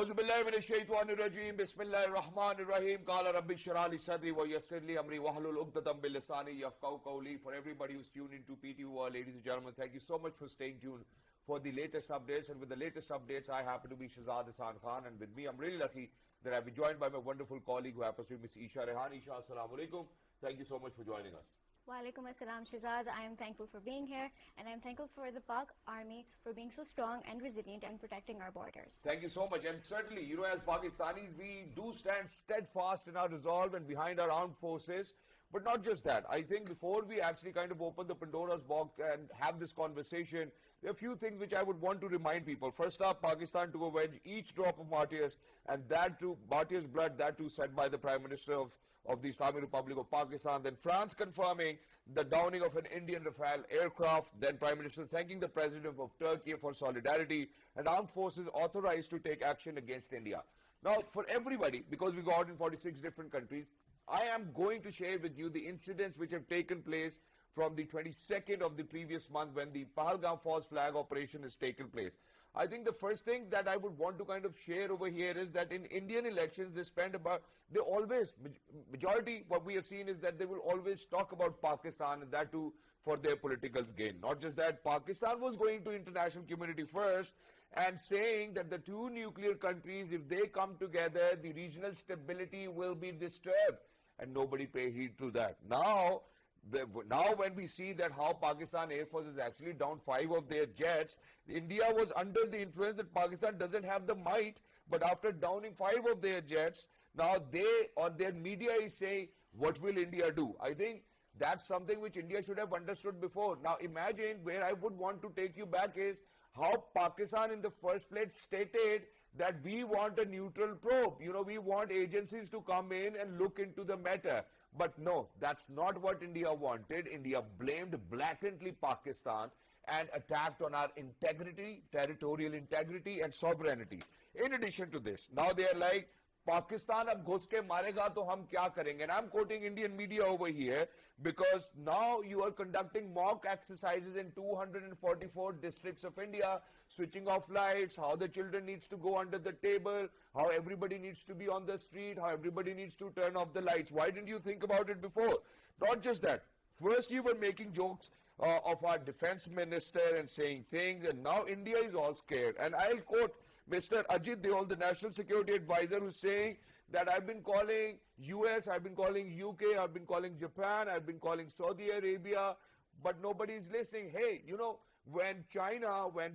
أعوذ بالله من الشيطان الرجيم بسم الله الرحمن الرحيم قال رب اشرح لي صدري ويسر لي أمري واحلل عقدة من لساني يفقهوا قولي. For everybody who's tuned into PT World, ladies and gentlemen, thank you so much for staying tuned for the latest updates. And with the latest updates, I happen to be Shahzad Khan, and with me, I'm really lucky that I've been joined by my wonderful colleague who happens to be Miss Eesha. Rehan, Eesha, assalamu alaikum. Thank you so much for joining us. Walaikum assalam, Shahzad. I am thankful for being here, and I'm thankful for the Pak Army for being so strong and resilient and protecting our borders. Thank you so much. And certainly, you know, as Pakistanis, we do stand steadfast in our resolve and behind our armed forces. But not just that. I think before we actually kind of open the Pandora's box and have this conversation, there are a few things which I would want to remind people. First up, Pakistan to avenge each drop of martyrs, and that too, martyrs' blood, that too said by the Prime Minister of the Islamic Republic of Pakistan. Then France confirming the downing of an Indian Rafale aircraft. Then Prime Minister thanking the President of Turkey for solidarity, and armed forces authorized to take action against India. Now, for everybody, because we got in 46 different countries, I am going to share with you the incidents which have taken place from the 22nd of the previous month when the Pahalgam false flag operation has taken place. I think the first thing that I would want to kind of share over here is that in Indian elections, they always, majority, what we have seen is that they will always talk about Pakistan, and that too for their political gain. Not just that, Pakistan was going to international community first and saying that the two nuclear countries, if they come together, the regional stability will be disturbed. And nobody pay heed to that. Now when we see that how Pakistan Air Force is actually down 5 of their jets, India was under the influence that Pakistan doesn't have the might, but after downing 5 of their jets, now they or their media is saying, what will India do? I think that's something which India should have understood before. Now imagine, where I would want to take you back is how Pakistan in the first place stated that we want a neutral probe. You know, we want agencies to come in and look into the matter. But no, that's not what India wanted. India blamed blatantly Pakistan and attacked on our integrity, territorial integrity and sovereignty. In addition to this, now they are like, Pakistan ab ghus ke marega to hum kya karenge? And I'm quoting Indian media over here because now you are conducting mock exercises in 244 districts of India, switching off lights, how the children needs to go under the table, how everybody needs to be on the street, how everybody needs to turn off the lights. Why didn't you think about it before? Not just that. First you were making jokes of our defense minister and saying things, and now India is all scared. And I'll quote Mr. Ajit Deol, the National Security Advisor, who's saying that I've been calling US, I've been calling UK, I've been calling Japan, I've been calling Saudi Arabia, but nobody's listening. Hey, you know, when China, when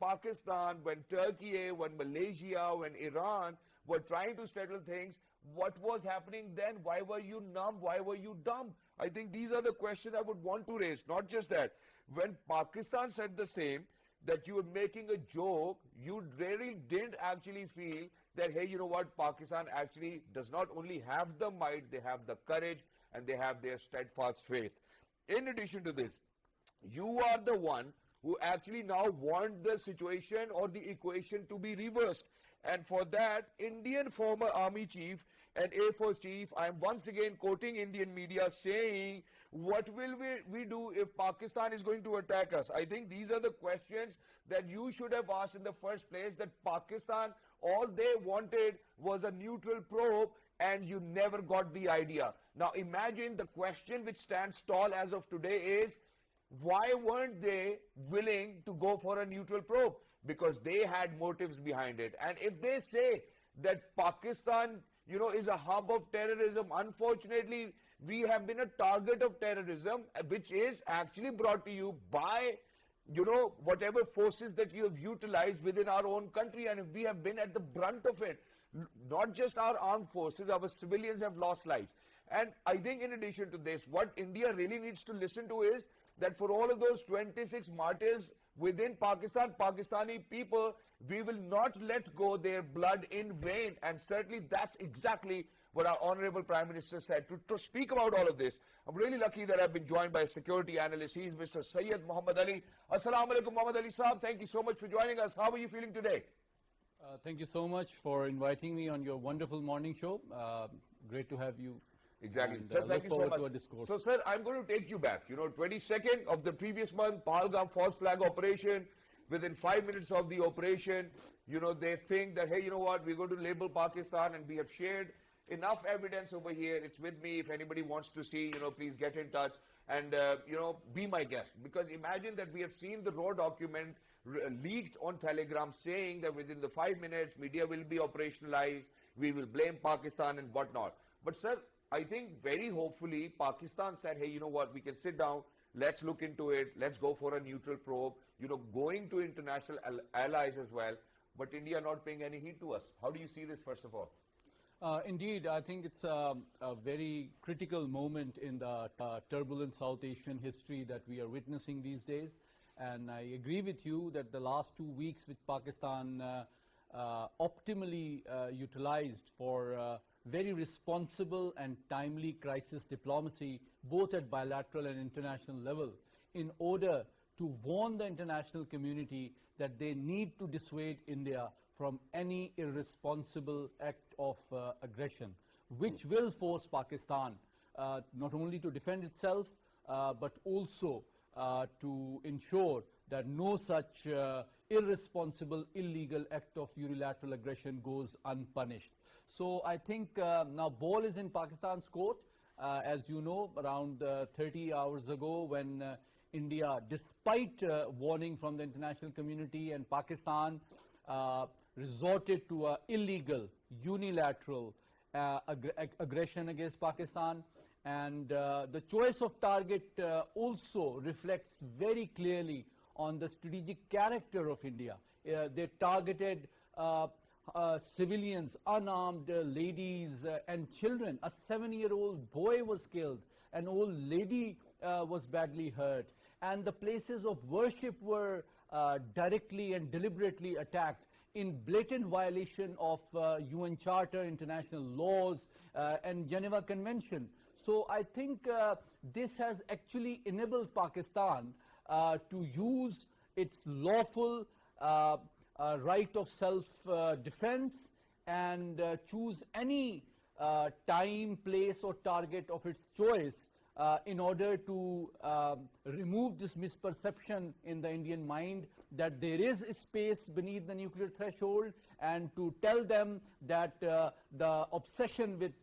Pakistan, when Turkey, when Malaysia, when Iran were trying to settle things, what was happening then? Why were you numb? Why were you dumb? I think these are the questions I would want to raise. Not just that. When Pakistan said the same, that you were making a joke, you really didn't actually feel that, hey, you know what, Pakistan actually does not only have the might, they have the courage and they have their steadfast faith. In addition to this, you are the one who actually now want the situation or the equation to be reversed. And for that, Indian former Army Chief and Air Force Chief, I am once again quoting Indian media saying, what will we do if Pakistan is going to attack us? I think these are the questions that you should have asked in the first place, that Pakistan, all they wanted was a neutral probe, and you never got the idea. Now imagine the question which stands tall as of today is, why weren't they willing to go for a neutral probe? Because they had motives behind it. And if they say that Pakistan, you know, is a hub of terrorism, unfortunately, we have been a target of terrorism, which is actually brought to you by, you know, whatever forces that you have utilized within our own country, and we have been at the brunt of it. Not just our armed forces, our civilians have lost lives. And I think in addition to this, what India really needs to listen to is that for all of those 26 martyrs within Pakistan, Pakistani people, we will not let go their blood in vain. And certainly that's exactly what our Honorable Prime Minister said. To speak about all of this, I'm really lucky that I've been joined by a security analyst. He is Mr. Syed Muhammad Ali. Assalamu alaikum, Muhammad Ali Saab. Thank you so much for joining us. How are you feeling today? Thank you so much for inviting me on your wonderful morning show. Great to have you. Exactly. And, sir, thank you so much. To a discourse. So, sir, I'm going to take you back. You know, 22nd of the previous month, Pahalgam false flag operation. within 5 minutes of the operation, they think that, hey, you know what, we're going to label Pakistan, and we have shared enough evidence over here. It's with me. If anybody wants to see, please get in touch and, be my guest. Because imagine that we have seen the raw document leaked on Telegram saying that within the 5 minutes, media will be operationalized, we will blame Pakistan and whatnot. But sir, I think very hopefully Pakistan said, hey, you know what, we can sit down, let's look into it, let's go for a neutral probe, going to international allies as well. But India not paying any heed to us. How do you see this, first of all? Indeed, I think it's a very critical moment in the turbulent South Asian history that we are witnessing these days. And I agree with you that the last 2 weeks which Pakistan optimally utilized for very responsible and timely crisis diplomacy, both at bilateral and international level, in order to warn the international community that they need to dissuade India from any irresponsible act of aggression, which will force Pakistan not only to defend itself, but also to ensure that no such irresponsible, illegal act of unilateral aggression goes unpunished. So I think now ball is in Pakistan's court. As you know, around 30 hours ago, when India, despite warning from the international community, and Pakistan resorted to an illegal, unilateral aggression against Pakistan. And the choice of target also reflects very clearly on the strategic character of India. They targeted civilians, unarmed ladies and children. A 7-year-old boy was killed. An old lady was badly hurt. And the places of worship were directly and deliberately attacked in blatant violation of UN Charter, international laws, and Geneva Convention. So I think this has actually enabled Pakistan to use its lawful right of self-defense and choose any time, place or target of its choice in order to remove this misperception in the Indian mind that there is a space beneath the nuclear threshold, and to tell them that the obsession with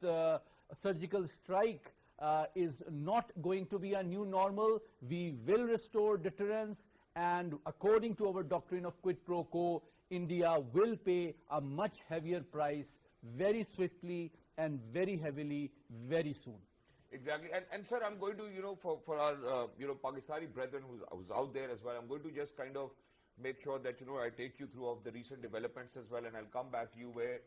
surgical strike is not going to be a new normal. We will restore deterrence, and according to our doctrine of quid pro quo, India will pay a much heavier price very swiftly and very heavily very soon. Exactly. And sir, I'm going to, for our, Pakistani brethren who's out there as well, I'm going to just kind of make sure that, I take you through of the recent developments as well, and I'll come back to you where,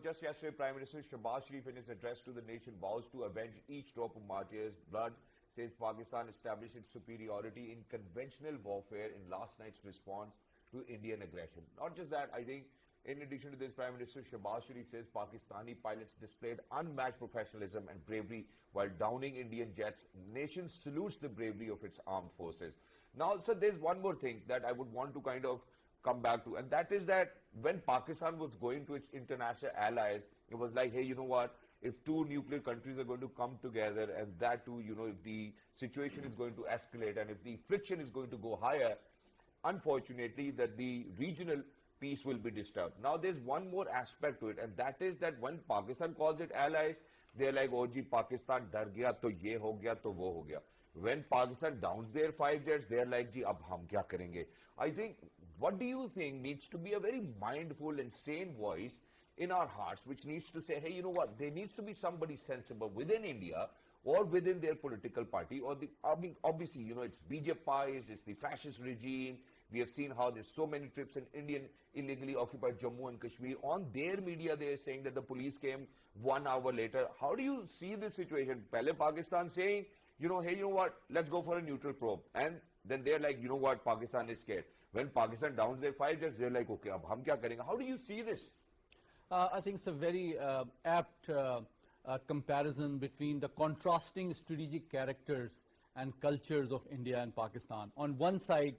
just yesterday, Prime Minister Shahbaz Sharif in his address to the nation vows to avenge each drop of martyrs' blood, says Pakistan established its superiority in conventional warfare in last night's response to Indian aggression. Not just that, I think, in addition to this, Prime Minister Shahbaz Sharif says Pakistani pilots displayed unmatched professionalism and bravery while downing Indian jets. Nation salutes the bravery of its armed forces. Now, sir, there's one more thing that I would want to kind of come back to, and that is that when Pakistan was going to its international allies, it was like, hey, you know what, if two nuclear countries are going to come together, and that too, if the situation is going to escalate and if the friction is going to go higher, unfortunately, that the regional peace will be disturbed. Now, there's one more aspect to it, and that is that when Pakistan calls it allies, they're like, oh, ji, Pakistan dar gaya, to ye ho gaya, to wo ho gaya. When Pakistan downs their 5 jets, they're like, ji, ab hum kya karenge? I think, what do you think needs to be a very mindful and sane voice in our hearts, which needs to say, hey, you know what, there needs to be somebody sensible within India or within their political party, or obviously, it's BJP, it's the fascist regime. We have seen how there's so many trips in Indian illegally occupied Jammu and Kashmir. On their media, they're saying that the police came 1 hour later. How do you see this situation? Pehle Pakistan saying, hey, you know what, let's go for a neutral probe. And then they're like, you know what, Pakistan is scared. When Pakistan downs their 5 jets, they're like, okay, ab hum kya karenge? How do you see this? I think it's a very apt comparison between the contrasting strategic characters and cultures of India and Pakistan. On one side,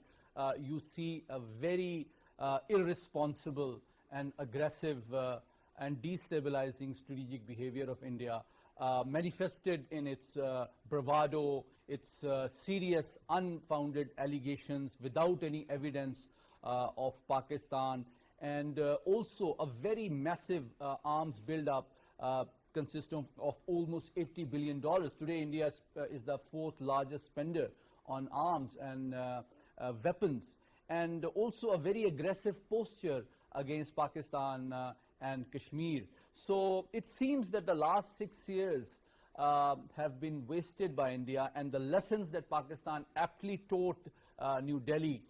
you see a very irresponsible and aggressive and destabilizing strategic behavior of India, manifested in its bravado, its serious, unfounded allegations without any evidence of Pakistan, and also a very massive arms build-up consisting of almost $80 billion. Today, India is the fourth largest spender on arms and weapons, and also a very aggressive posture against Pakistan and Kashmir. So it seems that the last 6 years have been wasted by India, and the lessons that Pakistan aptly taught New Delhi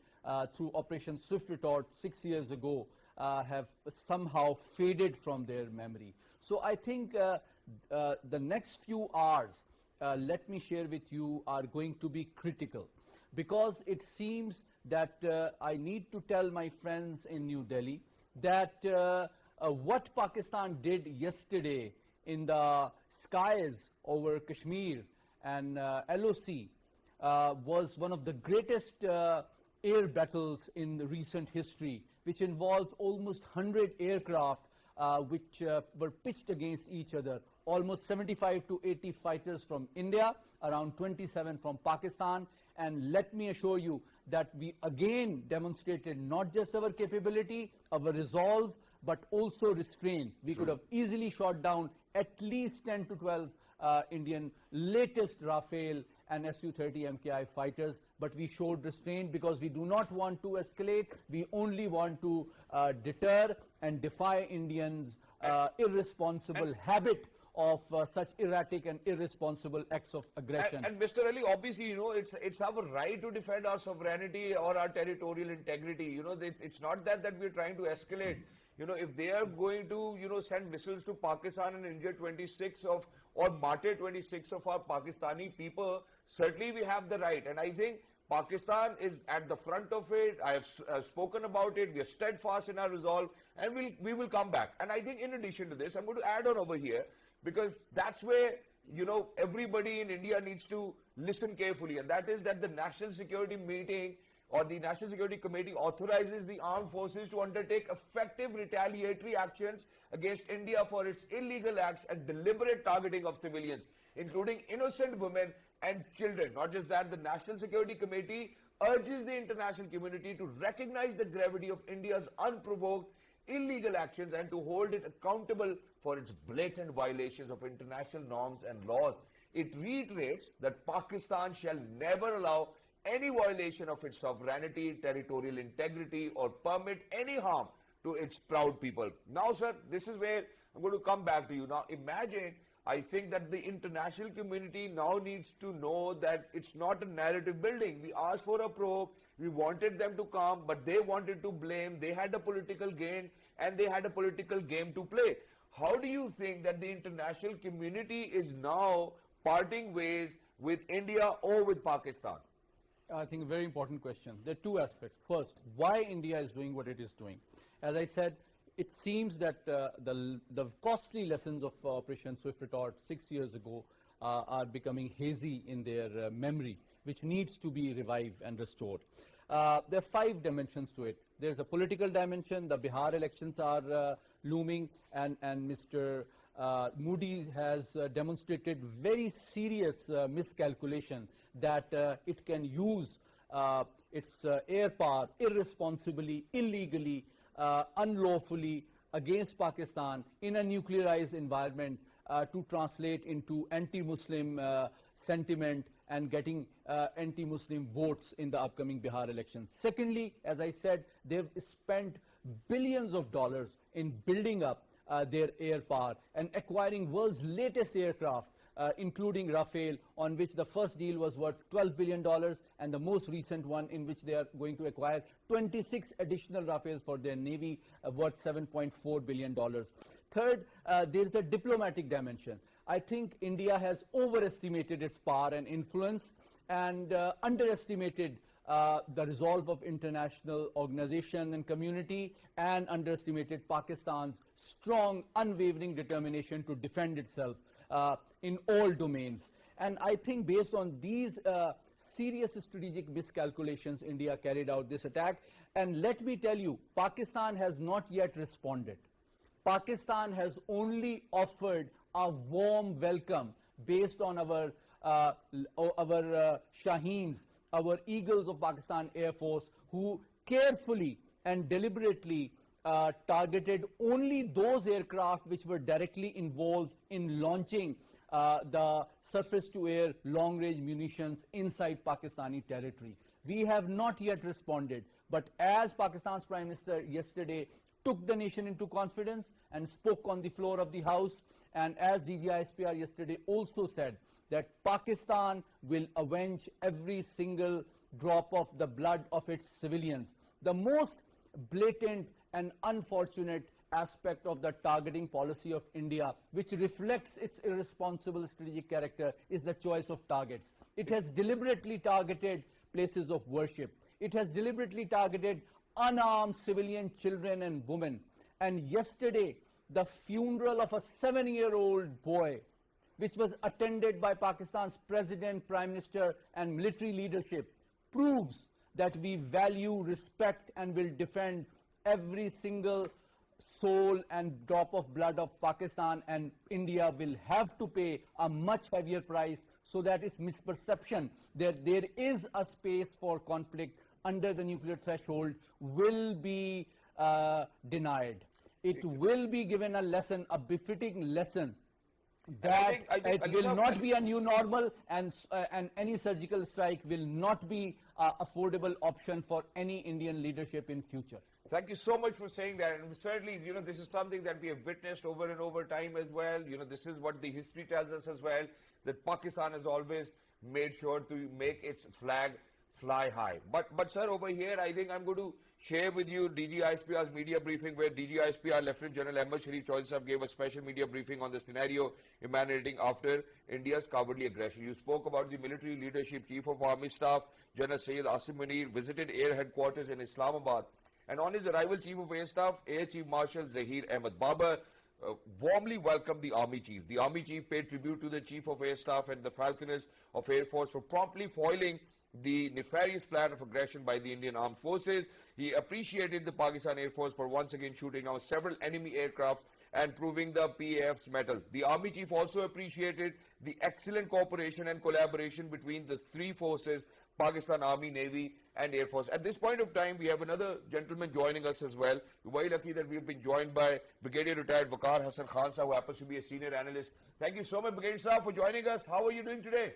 through Operation Swift Retort 6 years ago have somehow faded from their memory. So I think the next few hours, let me share with you, are going to be critical, because it seems that I need to tell my friends in New Delhi that what Pakistan did yesterday in the skies over Kashmir and LOC was one of the greatest air battles in the recent history, which involved almost 100 aircraft which were pitched against each other. Almost 75 to 80 fighters from India, around 27 from Pakistan. And let me assure you that we again demonstrated not just our capability, our resolve, but also restraint. We could have easily shot down at least 10 to 12 Indian latest Rafale and Su-30 MKI fighters, but we showed restraint because we do not want to escalate. We only want to deter and defy Indians' irresponsible habit of such erratic and irresponsible acts of aggression. And Mr. Ali, obviously, it's our right to defend our sovereignty or our territorial integrity. It's not that we're trying to escalate. If they are going to, send missiles to Pakistan and injure 26 of, or martyr 26 of our Pakistani people, certainly we have the right. And I think Pakistan is at the front of it. I have spoken about it. We are steadfast in our resolve, and we will come back. And I think in addition to this, I'm going to add on over here, because that's where, everybody in India needs to listen carefully. And that is that the National Security Meeting or the National Security Committee authorizes the armed forces to undertake effective retaliatory actions against India for its illegal acts and deliberate targeting of civilians, including innocent women and children. Not just that, the National Security Committee urges the international community to recognize the gravity of India's unprovoked illegal actions and to hold it accountable for its blatant violations of international norms and laws. It reiterates that Pakistan shall never allow any violation of its sovereignty, territorial integrity, or permit any harm to its proud people. Now, sir, this is where I'm going to come back to you. Now, imagine, I think that the international community now needs to know that it's not a narrative building. We asked for a probe, we wanted them to come, but they wanted to blame, they had a political gain, and they had a political game to play. How do you think that the international community is now parting ways with India or with Pakistan? I think a very important question. There are two aspects. First, why India is doing what it is doing. As I said, it seems that the costly lessons of Operation Swift Retort 6 years ago are becoming hazy in their memory, which needs to be revived and restored. There are 5 dimensions to it. There's a political dimension. The Bihar elections are looming, and Mr. Modi has demonstrated very serious miscalculation that it can use its air power irresponsibly, illegally, unlawfully against Pakistan in a nuclearized environment to translate into anti-Muslim sentiment and getting anti-Muslim votes in the upcoming Bihar elections. Secondly, as I said, they've spent billions of dollars in building up their air power and acquiring world's latest aircraft, including Rafale, on which the first deal was worth $12 billion, and the most recent one in which they are going to acquire 26 additional Rafales for their Navy, worth $7.4 billion. Third, there is a diplomatic dimension. I think India has overestimated its power and influence and underestimated the resolve of international organization and community, and underestimated Pakistan's strong, unwavering determination to defend itself in all domains. And I think based on these serious strategic miscalculations, India carried out this attack. And let me tell you, Pakistan has not yet responded. Pakistan has only offered a warm welcome based on our Shaheens, our Eagles of Pakistan Air Force, who carefully and deliberately targeted only those aircraft which were directly involved in launching the surface-to-air long-range munitions inside Pakistani territory. We have not yet responded, but as Pakistan's Prime Minister yesterday took the nation into confidence and spoke on the floor of the House, and as DGISPR yesterday also said, that Pakistan will avenge every single drop of the blood of its civilians. The most blatant and unfortunate aspect of the targeting policy of India, which reflects its irresponsible strategic character, is the choice of targets. It has deliberately targeted places of worship. It has deliberately targeted unarmed civilian children and women. And yesterday, the funeral of a 7-year-old boy, which was attended by Pakistan's President, Prime Minister and military leadership, proves that we value, respect and will defend every single soul and drop of blood of Pakistan, and India will have to pay a much heavier price so that its misperception that there is a space for conflict under the nuclear threshold will be denied. It will be given a lesson, a befitting lesson, that it will not be a new normal, and any surgical strike will not be an affordable option for any Indian leadership in future. Thank you so much for saying that. And certainly, this is something that we have witnessed over and over time as well. This is what the history tells us as well, that Pakistan has always made sure to make its flag fly high. But sir, over here, I think I'm going to share with you DGISPR's media briefing, where DGISPR Lieutenant General Ahmed Sharif Chaudhry gave a special media briefing on the scenario emanating after India's cowardly aggression. You spoke about the military leadership. Chief of Army Staff General Syed Asim Munir visited Air Headquarters in Islamabad. And on his arrival, Chief of Air Staff, Air Chief Marshal Zahir Ahmed Babar warmly welcomed the Army Chief. The Army Chief paid tribute to the Chief of Air Staff and the Falconers of Air Force for promptly foiling the nefarious plan of aggression by the Indian Armed Forces. He appreciated the Pakistan Air Force for once again shooting down several enemy aircraft and proving the PAF's mettle. The Army Chief also appreciated the excellent cooperation and collaboration between the three forces, Pakistan Army, Navy and Air Force. At this point of time, we have another gentleman joining us as well. We're very lucky that we've been joined by Brigadier Retired Waqar Hassan Khan Sahab, who happens to be a senior analyst. Thank you so much, Brigadier Sahab, for joining us. How are you doing today?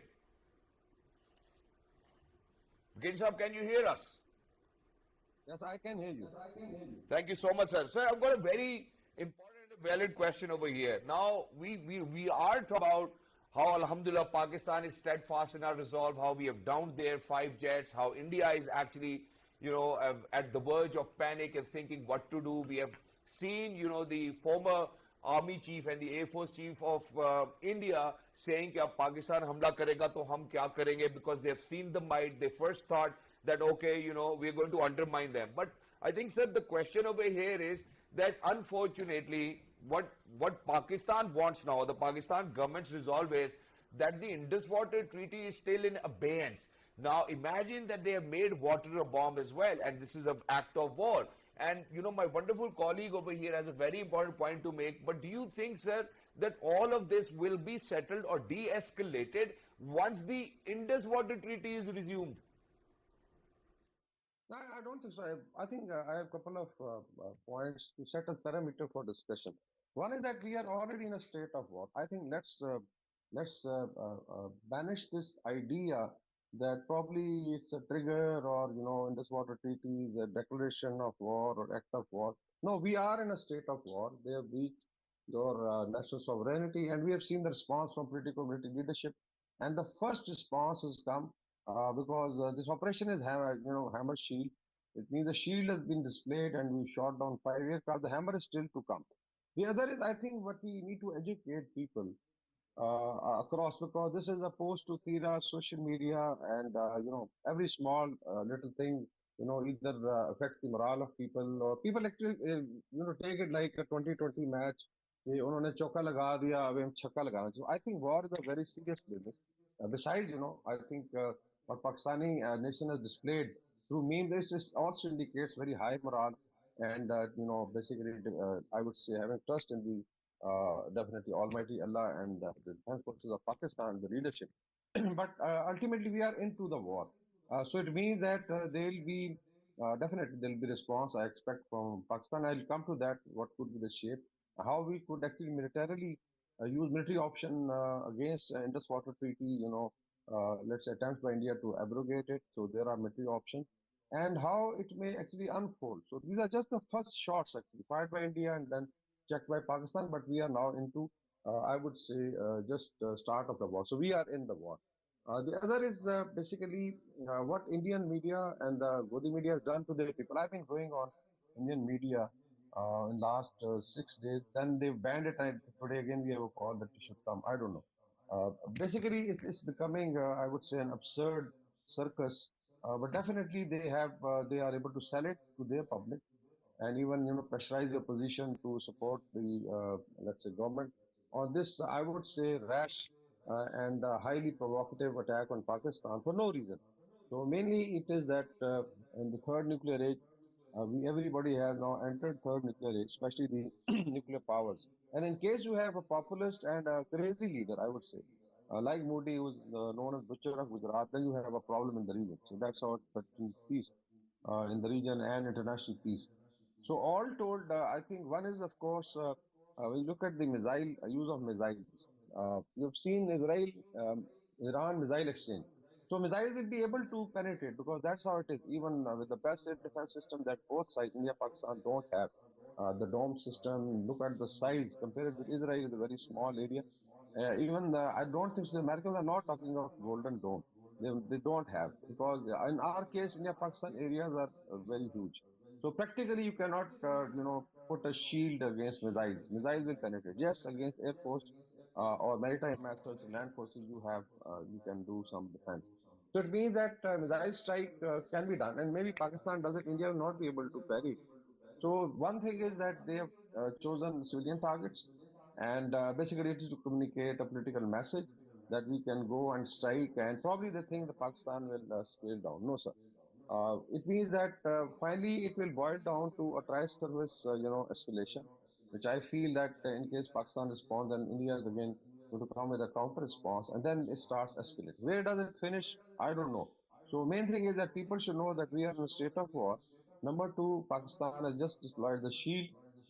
Brigadier Sahab, can you hear us? Yes, I can hear you. Thank you so much, sir. Sir, I've got a very important and valid question over here. Now, we are talking about how, alhamdulillah, Pakistan is steadfast in our resolve, how we have downed their 5 jets, how India is actually, at the verge of panic and thinking what to do. We have seen, the former Army Chief and the Air Force Chief of India saying that if Pakistan hamla karega, to hum kya karenge, because they have seen the might. They first thought that, okay, we're going to undermine them. But I think, sir, the question over here is that, unfortunately, what Pakistan wants now, the Pakistan government's resolve is that the Indus Water Treaty is still in abeyance. Now, imagine that they have made water a bomb as well, and this is an act of war. And, my wonderful colleague over here has a very important point to make. But do you think, sir, that all of this will be settled or de-escalated once the Indus Water Treaty is resumed? I don't think so. I think I have a couple of points to set a parameter for discussion. One is that we are already in a state of war. I think let's banish this idea that probably it's a trigger or, in this water treaty, the declaration of war or act of war. No, we are in a state of war. They have breached your national sovereignty, and we have seen the response from political military leadership. And the first response has come because this operation is hammer shield. It means the shield has been displayed and we shot down 5 aircraft. The hammer is still to come. The other is, I think, what we need to educate people across, because this is a post-Truth social media, and every small little thing either affects the morale of people, or people actually take it like a 2020 match. उन्होंने चौका लगा दिया, अब हम छक्का लगाना. So I think war is a very serious business. Besides, I think what Pakistani nation has displayed through memes, this also indicates very high morale, and basically I would say having trust in the definitely Almighty Allah and the defense forces of Pakistan, the leadership. But ultimately we are into the war. So it means that there will be definitely there'll be response I expect from Pakistan. I'll come to that. What could be the shape? How we could actually militarily use military option against Indus Water Treaty. Let's say attempts by India to abrogate it. So there are military options, and how it may actually unfold. So these are just the first shots actually fired by India and then checked by Pakistan. But we are now into, I would say, just start of the war. So we are in the war. The other is basically what Indian media and the Godi media has done to their people. I've been going on Indian media in last 6 days. Then they banned it, and today again we have a call that it should come. I don't know. Basically, it is becoming, I would say, an absurd circus. But definitely, they are able to sell it to their public and even pressurize the opposition to support the let's say government on this I would say rash and highly provocative attack on Pakistan for no reason. So mainly it is that in the third nuclear age everybody has now entered third nuclear age, especially the nuclear powers. And in case you have a populist and a crazy leader, I would say, like Modi, who's known as Butcher of Gujarat, then you have a problem in the region. So that's how it threatens peace in the region and international peace. So all told, I think one is, of course, we look at the missile use of missiles. You've seen Israel, Iran missile exchange. So missiles will be able to penetrate because that's how it is. Even with the best air defense system that both sides, India, Pakistan, don't have. The dome system. Look at the size. Compare it with Israel, is a very small area. Even I don't think the Americans are not talking of Golden Dome. They don't have because in our case, India Pakistan areas are very huge. So practically, you cannot put a shield against missiles. Missiles will penetrate. Yes, against air force or maritime methods, land forces, you can do some defense. So it means that missile strike can be done, and maybe Pakistan does it. India will not be able to parry it. So one thing is that they have chosen civilian targets, and basically it is to communicate a political message that we can go and strike, and probably they think the Pakistan will scale down. No, sir. It means that finally it will boil down to a tri-service, escalation, which I feel that in case Pakistan responds, then India is again going to come with a counter response, and then it starts escalating. Where does it finish? I don't know. So main thing is that people should know that we are in a state of war. Number two, Pakistan has just deployed the shield.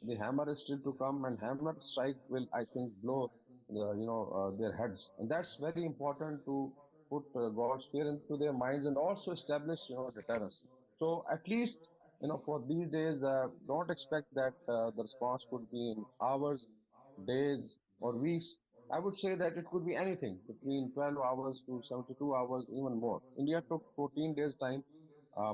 The hammer is still to come, and hammer strike will, I think, blow their heads, and that's very important to put God's fear into their minds and also establish deterrence. So at least for these days, don't expect that the response could be in hours, days, or weeks. I would say that it could be anything between 12 hours to 72 hours, even more. India took 14 days time.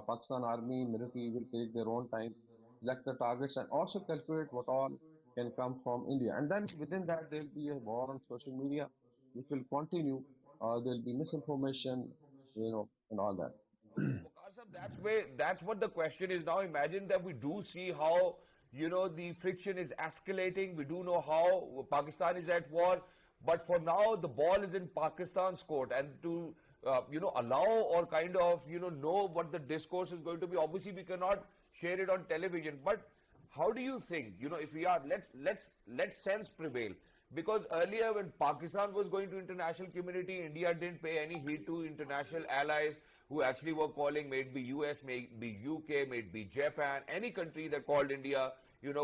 Pakistan Army, military will take their own time, select the targets, and also calculate what all can come from India. And then within that, there'll be a war on social media, which will continue. There'll be misinformation, and all that. Waqar sir, that's what the question is now. Imagine that we do see how the friction is escalating. We do know how Pakistan is at war, but for now the ball is in Pakistan's court, and to allow or kind of know what the discourse is going to be. Obviously, we cannot share it on television, but how do you think, if we are, let sense prevail? Because earlier when Pakistan was going to international community, India didn't pay any heed to international allies who actually were calling, may it be US, may it be UK, may it be Japan, any country that called India,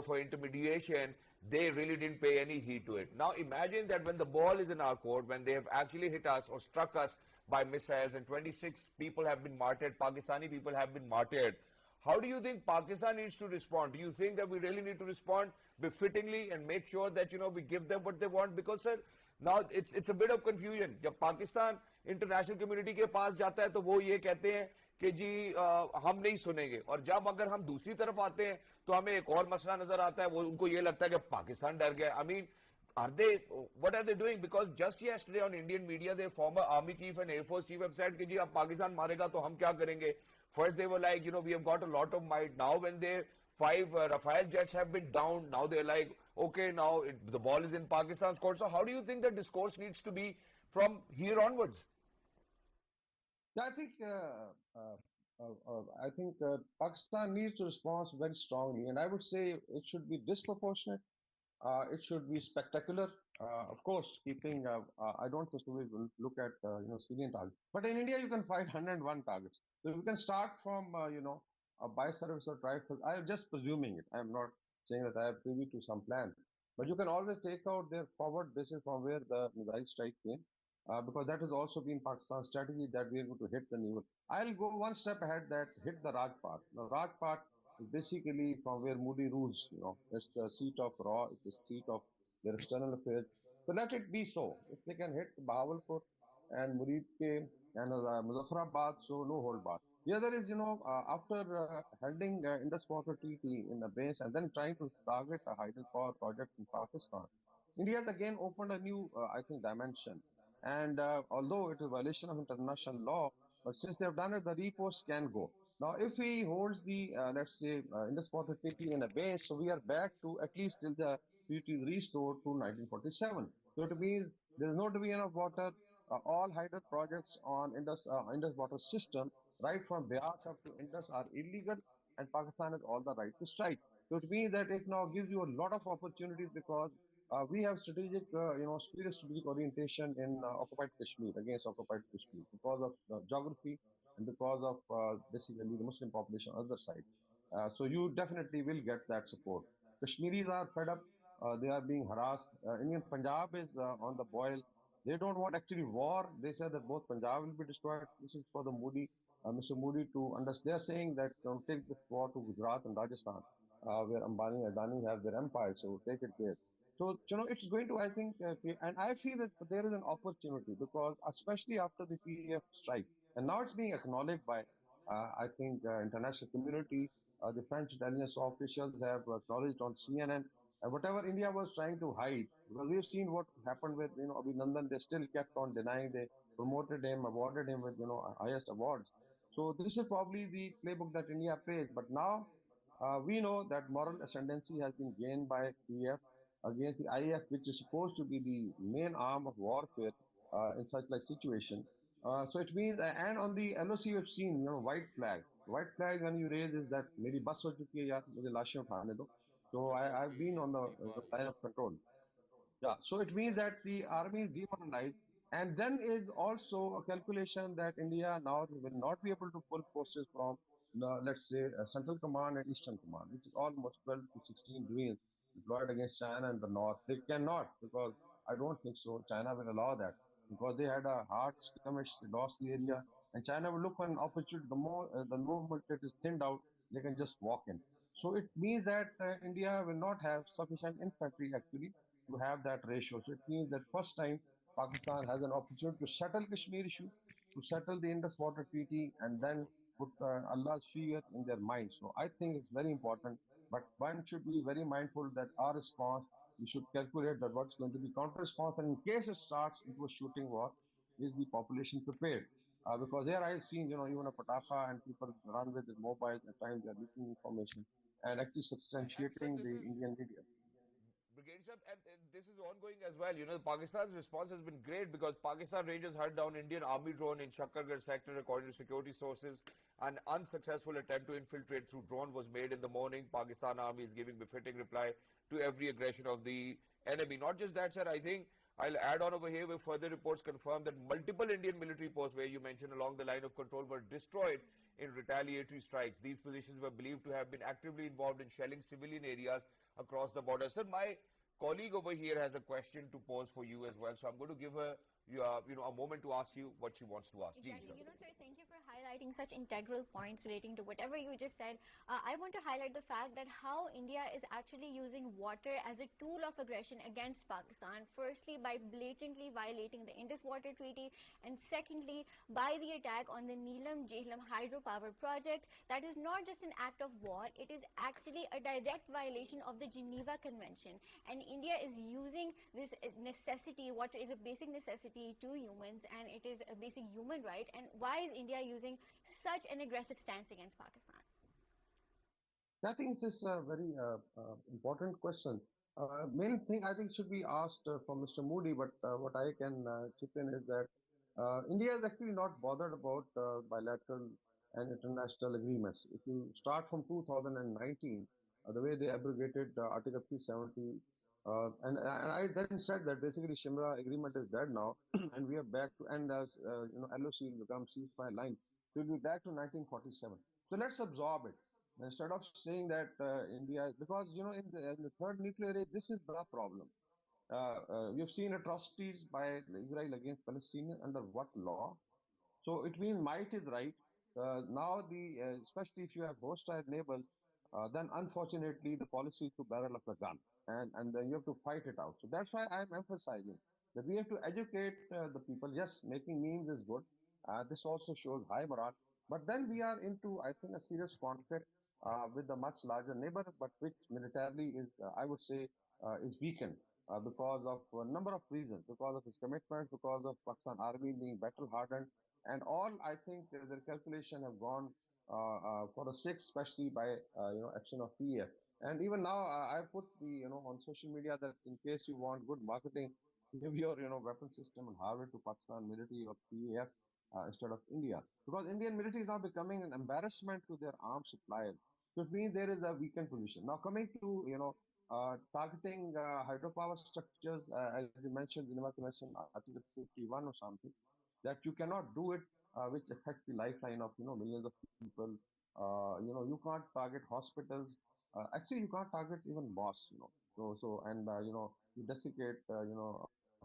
for intermediation, they really didn't pay any heed to it. Now imagine that when the ball is in our court, when they have actually hit us or struck us by missiles and 26 people have been martyred, Pakistani people have been martyred, how do you think Pakistan needs to respond? Do you think that we really need to respond befittingly and make sure that we give them what they want? Because sir, now it's a bit of confusion. जब Pakistan international community के पास जाता है तो वो ये कहते हैं कि जी हम नहीं सुनेंगे, और जब अगर हम दूसरी तरफ आते हैं तो हमें एक और मसला नजर आता है, वो उनको ये लगता है कि पाकिस्तान डर गया. I mean, what are they doing? Because just yesterday on Indian media, their former army chief and air force chief have said कि जी अब पाकिस्तान मारेगा तो हम क्या करेंगे? First they were like, we have got a lot of might. Now when their 5 Rafale jets have been down, now they're like, okay, now the ball is in Pakistan's court. So how do you think the discourse needs to be from here onwards? Yeah, I think Pakistan needs to respond very strongly, and I would say it should be disproportionate. It should be spectacular. Of course, keeping. I don't just look at civilian targets, but in India you can find 101 targets. So you can start from by service or try for, I'm just presuming it. I'm not saying that I have privy to some plan. But you can always take out their forward basis from where the missile strike came, because that has also been Pakistan's strategy that we are going to hit the naval. I'll go one step ahead that hit the Rajpath. The Rajpath is basically from where Modi rules, it's the seat of Raw, it's the seat of their external affairs. So let it be so. If they can hit Bahawalpur and Muridke and Muzaffarabad, so no hold bar. The other is, after holding Indus Water Treaty in a base and then trying to target a hydropower project in Pakistan, India has again opened a new, I think, dimension. And although it is a violation of international law, but since they have done it, the repost can go. Now, if he holds the, let's say, Indus Water Treaty in a base, so we are back to at least till the treaty is restored to 1947. So it means there is not to be enough water. All hydro projects on Indus water system, right from Beas up to Indus, are illegal, and Pakistan has all the right to strike. So it means that it now gives you a lot of opportunities because we have strategic, serious strategic orientation in occupied Kashmir, against occupied Kashmir, because of geography and because of basically the Muslim population on the other side. So you definitely will get that support. Kashmiris are fed up. They are being harassed. Indian Punjab is on the boil. They don't want actually war. They said that both Punjab will be destroyed. This is for the Modi, Mr. Modi to understand. They are saying that take this war to Gujarat and Rajasthan, where Ambani and Adani have their empire. So take it there. So, it's going to, I think, and I feel that there is an opportunity because, especially after the PEF strike, and now it's being acknowledged by, I think, international community. The French intelligence officials have acknowledged on CNN, and whatever India was trying to hide, because we've seen what happened with, Abhinandan, they still kept on denying. They promoted him, awarded him with, highest awards. So this is probably the playbook that India plays. But now we know that moral ascendancy has been gained by PF against the IF, which is supposed to be the main arm of warfare in such like situation. So it means, and on the LOC we've seen, white flag. White flag when you raise is that मेरी बस हो चुकी है यार मुझे लाशें उठाने दो. So I've been on the line of control. Yeah, so it means that the army is demoralized, and then is also a calculation that India now will not be able to pull forces from, let's say, Central Command and Eastern Command, which is almost 12 to 16 Marines deployed against China and the North. They cannot, because I don't think so. China will allow that because they had a hard skirmish, they lost the area, and China will look for an opportunity. The more the movement is thinned out, they can just walk in. So it means that India will not have sufficient infantry actually to have that ratio. So it means that first time Pakistan has an opportunity to settle Kashmir issue, to settle the Indus Water Treaty, and then put Allah's fear in their minds. So I think it's very important, but one should be very mindful that our response, we should calculate that what's going to be counter response, and in case it starts into a shooting war, is the population prepared? Because there I've seen, even a pataka and people run with their mobiles at times, they're leaking information and actually And sir, substantiating this the is Indian media. Brigade Sahib, and this is ongoing as well. Pakistan's response has been great because Pakistan Rangers hunt down Indian army drone in Shakkargarh sector, according to security sources. An unsuccessful attempt to infiltrate through drone was made in the morning. Pakistan Army is giving befitting reply to every aggression of the enemy. Not just that, sir, I think I'll add on over here where further reports confirm that multiple Indian military posts, where you mentioned along the line of control, were destroyed in retaliatory strikes. These positions were believed to have been actively involved in shelling civilian areas across the border. Sir, my colleague over here has a question to pose for you as well. So I'm going to give her a moment to ask you what she wants to ask. Exactly. Sir, thank you for highlighting such integral points relating to whatever you just said. I want to highlight the fact that how India is actually using water as a tool of aggression against Pakistan. Firstly, by blatantly violating the Indus Water Treaty, and secondly, by the attack on the Neelam Jhelum hydropower project. That is not just an act of war, it is actually a direct violation of the Geneva Convention. And India is using this necessity, water is a basic necessity to humans, and it is a basic human right. And why is India using such an aggressive stance against Pakistan? I think this is a very important question. Main thing I think should be asked from Mr. Moody, but what I can chip in is that India is actually not bothered about bilateral and international agreements. If you start from 2019, the way they abrogated Article 370, and I then said that basically Shimla agreement is dead now, and we are back to, and as LOC will become ceasefire line, we'll be back to 1947. So let's absorb it. Instead of saying that India, because in the third nuclear age, this is the problem. We've seen atrocities by Israel against Palestinians under what law? So it means might is right. Now, especially if you have hostile neighbors, then unfortunately the policy is to barrel up the gun, and then you have to fight it out. So that's why I'm emphasizing that we have to educate the people. Yes, making memes is good. This also shows high morale. But then we are into, I think, a serious conflict with a much larger neighbor, but which militarily is, I would say, is weakened because of a number of reasons, because of his commitments, because of Pakistan army being battle hardened, and all I think their calculation have gone for a six, especially by action of PF. And even now, I put the on social media that in case you want good marketing, give your weapon system and have it to Pakistan military or PAF instead of India, because Indian military is now becoming an embarrassment to their arms suppliers. So it means there is a weakened position. Now coming to targeting hydropower structures, as you mentioned, mentioned, I think it's 51 or something, that you cannot do it, which affects the lifeline of millions of people. You can't target hospitals. Actually, you can't target even mosques. And you desecrate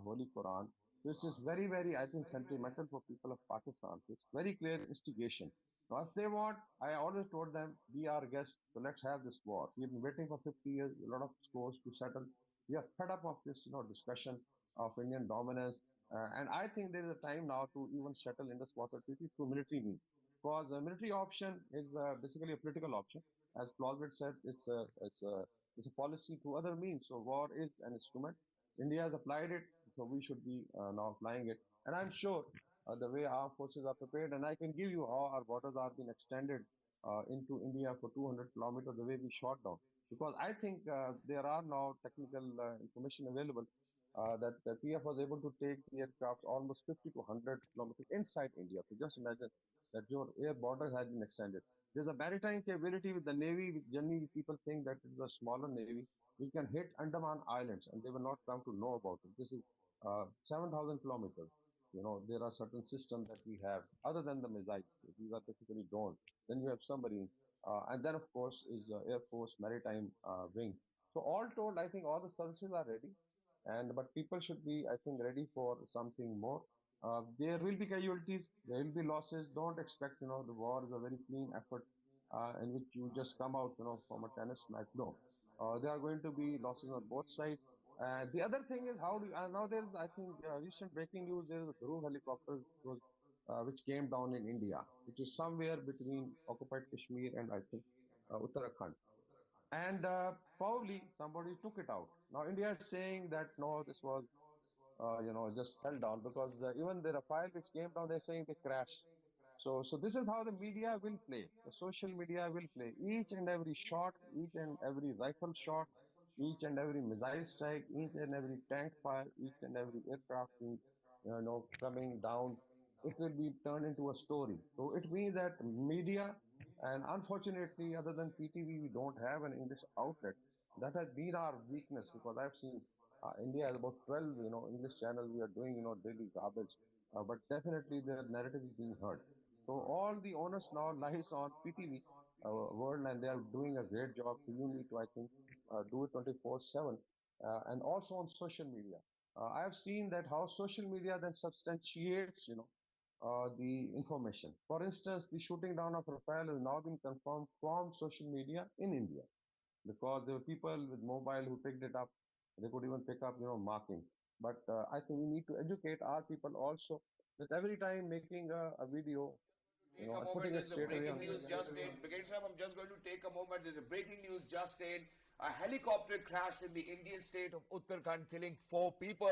Holy Quran. This is very, very, I think, sentimental for people of Pakistan. So it's very clear instigation. Now, if they want, I always told them, be our guest, so let's have this war. We've been waiting for 50 years, a lot of scores to settle. We are fed up of this, discussion of Indian dominance. And I think there is a time now to even settle Indus Water Treaty through military means. Because the military option is basically a political option. As Clausewitz said, it's a policy through other means. So war is an instrument. India has applied it, so we should be now applying it. And I'm sure the way our forces are prepared, and I can give you how our borders are being extended into India for 200 kilometers, the way we shot down. Because I think there are now technical information available that PF was able to take the aircraft almost 50 to 100 kilometers inside India. So just imagine that your air border has been extended. There's a maritime capability with the Navy, which generally people think that it is a smaller Navy. We can hit Andaman Islands and they will not come to know about it. This is 7,000 kilometers. There are certain systems that we have other than the missiles. These are typically drones. Then you have submarine. And then, of course, is Air Force Maritime Wing. So all told, I think all the services are ready. But people should be, I think, ready for something more. There will be casualties, there will be losses. Don't expect, the war is a very clean effort in which you just come out, from a tennis match. No, there are going to be losses on both sides. The other thing is how do now there is, I think, recent breaking news. There is a Dhruv helicopter which came down in India, which is somewhere between occupied Kashmir and I think Uttarakhand, and probably somebody took it out. Now India is saying that no, this was just fell down because even the Rafale which came down, they're saying they crashed. So this is how the media will play. The social media will play. Each and every shot, each and every rifle shot, each and every missile strike, each and every tank fire, each and every aircraft being, coming down, it will be turned into a story. So it means that media, and unfortunately, other than PTV, we don't have an English outlet. That has been our weakness because I've seen India has about 12, English channels. We are doing, daily garbage, but definitely the narrative is being heard. So all the onus now lies on PTV world, and they are doing a great job. So you need to, I think, do it 24/7, and also on social media. I have seen that how social media then substantiates, the information. For instance, the shooting down of Rafael has now been confirmed from social media in India because there were people with mobile who picked it up. They could even pick up, marking. But I think we need to educate our people also that every time making a video, Take a and moment. putting it There's a straight away breaking on news social just media. in. Brigadier Saab, I'm just going to take a moment. There's a breaking news just in. A helicopter crashed in the Indian state of Uttarakhand, killing 4 people.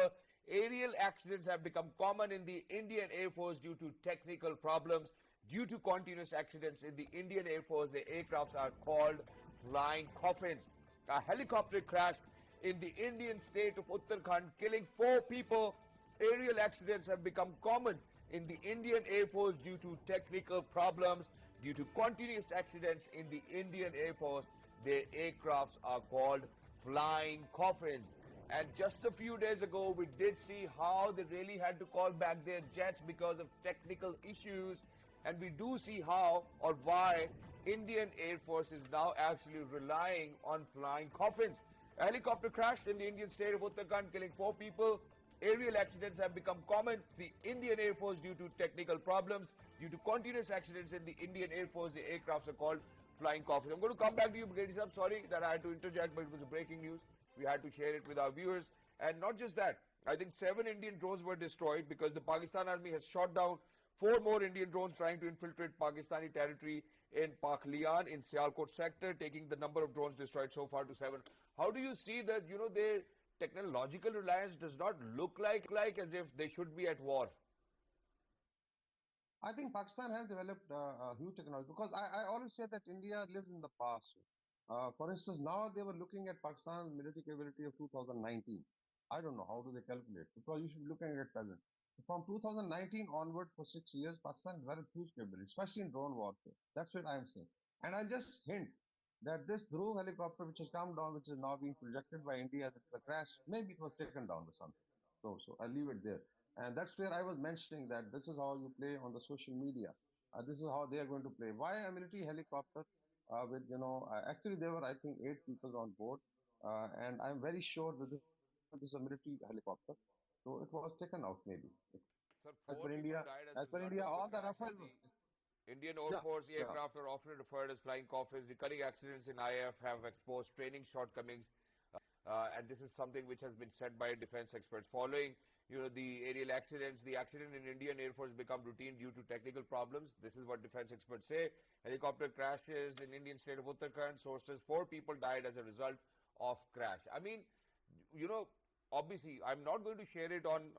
Aerial accidents have become common in the Indian Air Force due to technical problems. Due to continuous accidents in the Indian Air Force, the aircrafts are called flying coffins. A helicopter crashed in the Indian state of Uttarakhand, killing 4 people. Aerial accidents have become common in the Indian Air Force due to technical problems. Due to continuous accidents in the Indian Air Force, their aircrafts are called flying coffins. And just a few days ago, we did see how they really had to call back their jets because of technical issues. And we do see how or why Indian Air Force is now actually relying on flying coffins. A helicopter crashed in the Indian state of Uttarakhand, killing 4 people. Aerial accidents have become common. The Indian Air Force, due to technical problems, due to continuous accidents in the Indian Air Force, the aircrafts are called flying coffins. I'm going to come back to you, Brigadier Sahab. Sorry that I had to interject, but it was a breaking news. We had to share it with our viewers. And not just that, I think 7 Indian drones were destroyed because the Pakistan Army has shot down 4 more Indian drones trying to infiltrate Pakistani territory in Pakhlian in Sialkot sector, taking the number of drones destroyed so far to 7. How do you see that, their technological reliance does not look like as if they should be at war? I think Pakistan has developed a huge technology because I always say that India lives in the past. For instance, now they were looking at Pakistan's military capability of 2019. I don't know how do they calculate because you should be looking at present. From 2019 onward for 6 years, Pakistan developed huge capability, especially in drone warfare. That's what I'm saying. And I'll just hint that this Dhruv helicopter which has come down, which is now being projected by India as a crash, maybe it was taken down or something. So I'll leave it there. And that's where I was mentioning that this is how you play on the social media. This is how they are going to play. Why a military helicopter with, actually there were, I think, 8 people on board. And I'm very sure that this is a military helicopter. So it was taken out maybe. Sir, As 4 per people India, died as as a per result India, of all the the crash. Rafale. Indian Air Force aircraft are often referred as flying coffins. The cutting accidents in IF have exposed training shortcomings. And this is something which has been said by defense experts. Following, the aerial accidents, the accident in Indian Air Force become routine due to technical problems. This is what defense experts say. Helicopter crashes in Indian state of Uttarakhand. Sources, 4 people died as a result of crash. I mean, obviously, I'm not going to share it on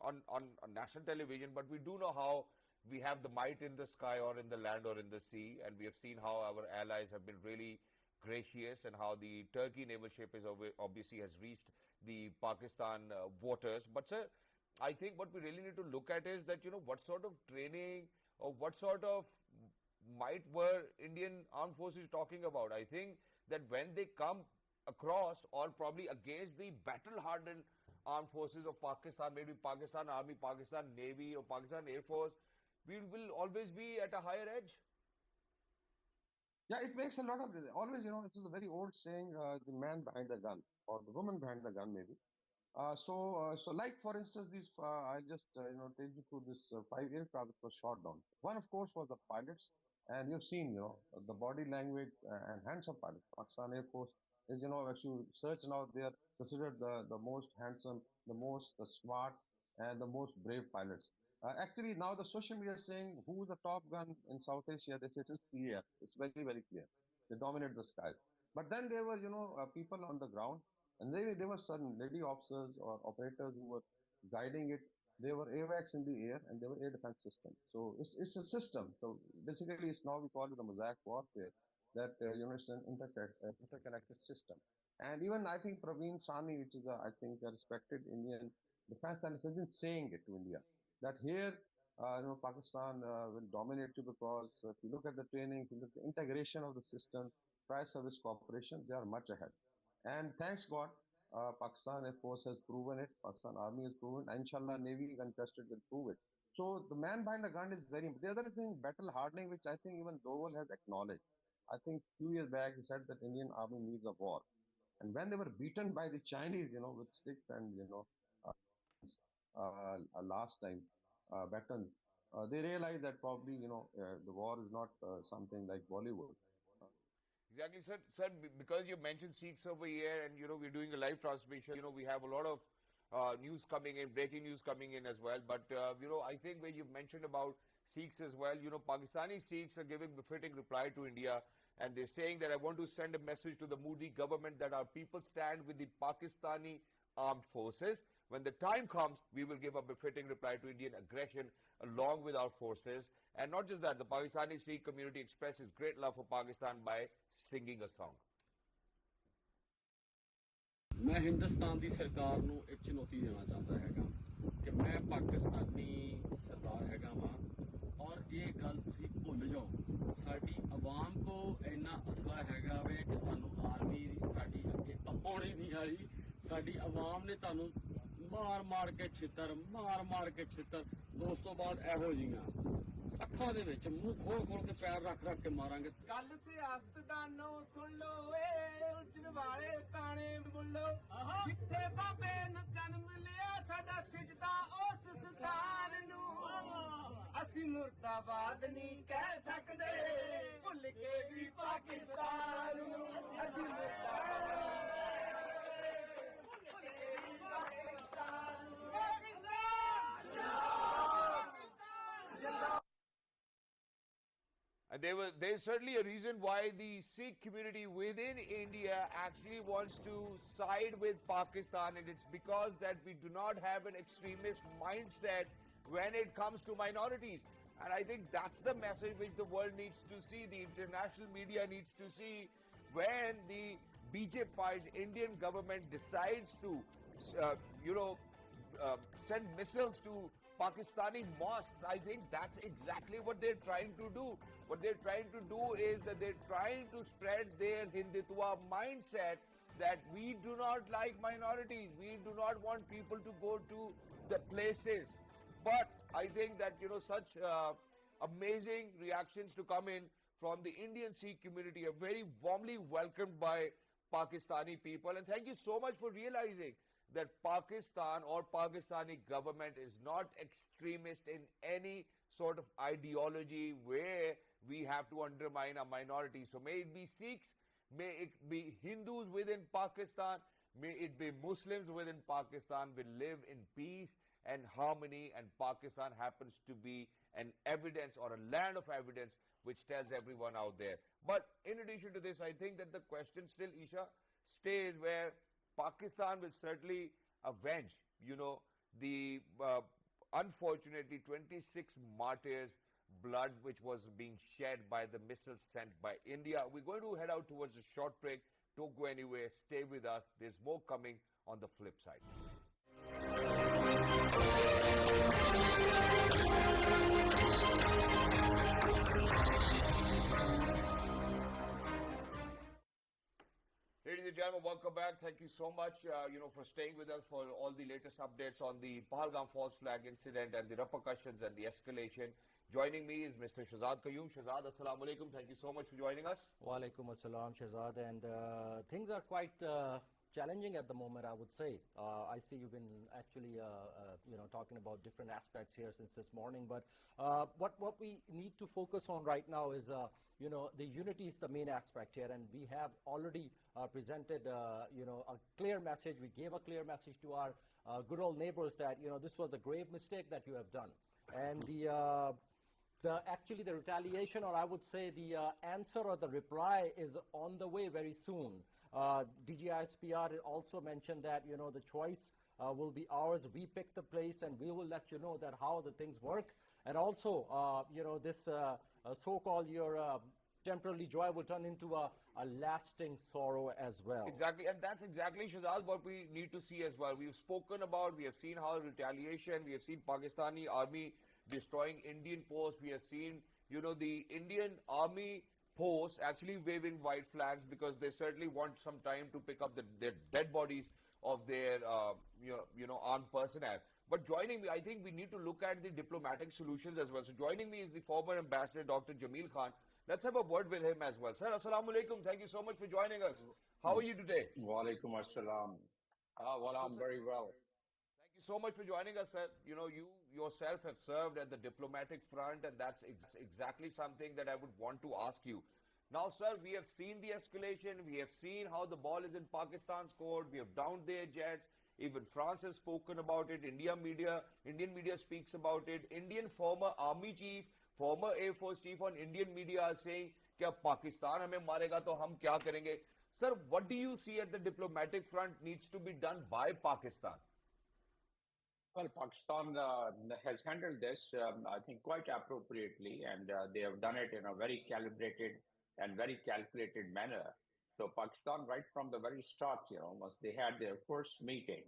national television, but we do know how we have the might in the sky or in the land or in the sea, and we have seen how our allies have been really gracious and how the Turkey naval ship is obviously has reached the Pakistan waters. But sir, I think what we really need to look at is that, what sort of training or what sort of might were Indian armed forces talking about. I think that when they come across or probably against the battle-hardened armed forces of Pakistan, maybe Pakistan Army, Pakistan Navy or Pakistan Air Force, we will always be at a higher edge. Yeah, it makes a lot of always, this is a very old saying, the man behind the gun or the woman behind the gun maybe. So like for instance, these I'll just take you through this 5 aircraft that was shot down. One, of course, was the pilots, and you've seen the body language and handsome pilots. Pakistan Air Force is if you search now, they are considered the most handsome, the smart, and the most brave pilots. Actually, now the social media is saying who's the top gun in South Asia. They say it is clear. It's very very clear. They dominate the skies. But then there were people on the ground. And there were certain lady officers or operators who were guiding it. There were AWACS in the air and there were air defense systems. So it's a system. So basically, it's now we call it the mosaic warfare. That it's an interconnected system. And even I think Praveen Sani, which is I think a respected Indian defense analyst, has been saying it to India that here Pakistan will dominate you because if you look at the training, if you look at the integration of the system, price service cooperation, they are much ahead. And thanks God, Pakistan Air Force has proven it. Pakistan Army has proven it. Inshallah, Navy, when tested, will prove it. So the man behind the gun is very important. The other thing, battle hardening, which I think even Dogar has acknowledged. I think a few years back, he said that Indian Army needs a war. And when they were beaten by the Chinese, with sticks and, last time, batons, they realized that probably, the war is not something like Bollywood. Exactly, sir, because you mentioned Sikhs over here and, we're doing a live transmission, we have a lot of news coming in, breaking news coming in as well. But, I think when you've mentioned about Sikhs as well, Pakistani Sikhs are giving befitting reply to India. And they're saying that I want to send a message to the Modi government that our people stand with the Pakistani armed forces. When the time comes, we will give a befitting reply to Indian aggression along with our forces. And not just that, the Pakistani Sikh community expresses great love for Pakistan by singing a song. मैं हिंदुस्तान की सरकार ਨੂੰ एक चुनौती देना चाहता हैगा कि मैं पाकिस्तानी सरदार हैगा वां और ये गल तुसी भुल जाओ साडी आवाम को इन्ना असला हैगा वे कि सानू आर्मी दी साडी अगे आउणी नहीं आई साडी आवाम ने तानू मार मार के छितर दोस्तों बाद एहो जियां ਅੱਖਾਂ ਦੇ ਵਿੱਚ ਮੂੰਹ ਖੋਲ ਖੋਲ ਕੇ ਪੈਰ ਰੱਖ ਰੱਖ ਕੇ ਮਾਰਾਂਗੇ ਗੱਲ ਸਿਆਸਤਦਾਨੋ ਸੁਣ ਲੋ ਏ ਉਲਝਣ ਵਾਲੇ ਤਾਣੇ ਬੁੱਲੋ ਜਿੱਥੇ ਬਾਬੇ ਨੂੰ ਜਨਮ ਲਿਆ ਸਾਡਾ ਸਿਜਦਾ ਉਸ ਸਥਾਨ ਨੂੰ ਅਸੀਂ ਮੁਰਦਾਬਾਦ ਨਹੀਂ ਕਹਿ ਸਕਦੇ ਭੁੱਲ ਕੇ ਵੀ ਪਾਕਿਸਤਾਨ ਨੂੰ ਅਸੀਂ ਮੁਰਦਾਬਾਦ And there's certainly a reason why the Sikh community within India actually wants to side with Pakistan, and it's because that we do not have an extremist mindset when it comes to minorities. And I think that's the message which the world needs to see, the international media needs to see, when the BJP's Indian government decides to, send missiles to Pakistani mosques. I think that's exactly what they're trying to do. What they're trying to do is that they're trying to spread their Hindutva mindset that we do not like minorities. We do not want people to go to the places. But I think that, such amazing reactions to come in from the Indian Sikh community are very warmly welcomed by Pakistani people. And thank you so much for realizing that Pakistan or Pakistani government is not extremist in any sort of ideology where we have to undermine a minority. So may it be Sikhs, may it be Hindus within Pakistan, may it be Muslims within Pakistan, we live in peace and harmony, and Pakistan happens to be an evidence or a land of evidence which tells everyone out there. But in addition to this, I think that the question still, Eesha, stays where Pakistan will certainly avenge, the unfortunately 26 martyrs' blood which was being shed by the missiles sent by India. We're going to head out towards a short break. Don't go anywhere. Stay with us. There's more coming on the flip side. Ladies and gentlemen, welcome back. Thank you so much, for staying with us for all the latest updates on the Pahalgam false flag incident and the repercussions and the escalation. Joining me is Mr. Shahzad Qayyum. Shahzad, assalamu alaikum. Thank you so much for joining us. Wa alaikum assalam, Shahzad. And things are quite challenging at the moment, I would say. I see you've been actually, talking about different aspects here since this morning. But what we need to focus on right now is, the unity is the main aspect here. And we have already presented, a clear message. We gave a clear message to our good old neighbors that, this was a grave mistake that you have done. And the retaliation, or I would say the answer or the reply is on the way very soon. DGISPR also mentioned that, the choice will be ours. We pick the place and we will let you know that how the things work. And also, this so-called your temporary joy will turn into a lasting sorrow as well. Exactly, and that's exactly, Shahzad, what we need to see as well. We've spoken about, we have seen how retaliation, we have seen Pakistani army destroying Indian posts, we have seen, the Indian army posts actually waving white flags because they certainly want some time to pick up their dead bodies of their, armed personnel. But joining me, I think we need to look at the diplomatic solutions as well. So joining me is the former ambassador, Dr. Jameel Khan. Let's have a word with him as well. Sir, assalamu alaikum. Thank you so much for joining us. How are you today? Wa alaikum assalam. Well, I'm very well. Thank you so much for joining us, sir. You yourself have served at the diplomatic front, and that's exactly something that I would want to ask you. Now, sir, we have seen the escalation. We have seen how the ball is in Pakistan's court. We have downed their jets. Even France has spoken about it. Indian media speaks about it. Indian former army chief, former Air Force chief on Indian media are saying, "Kya Pakistan hame marega to hum kya karenge?" Sir, what do you see at the diplomatic front needs to be done by Pakistan? Well, Pakistan has handled this, I think, quite appropriately, and they have done it in a very calibrated and very calculated manner. So Pakistan, right from the very start, they had their first meeting,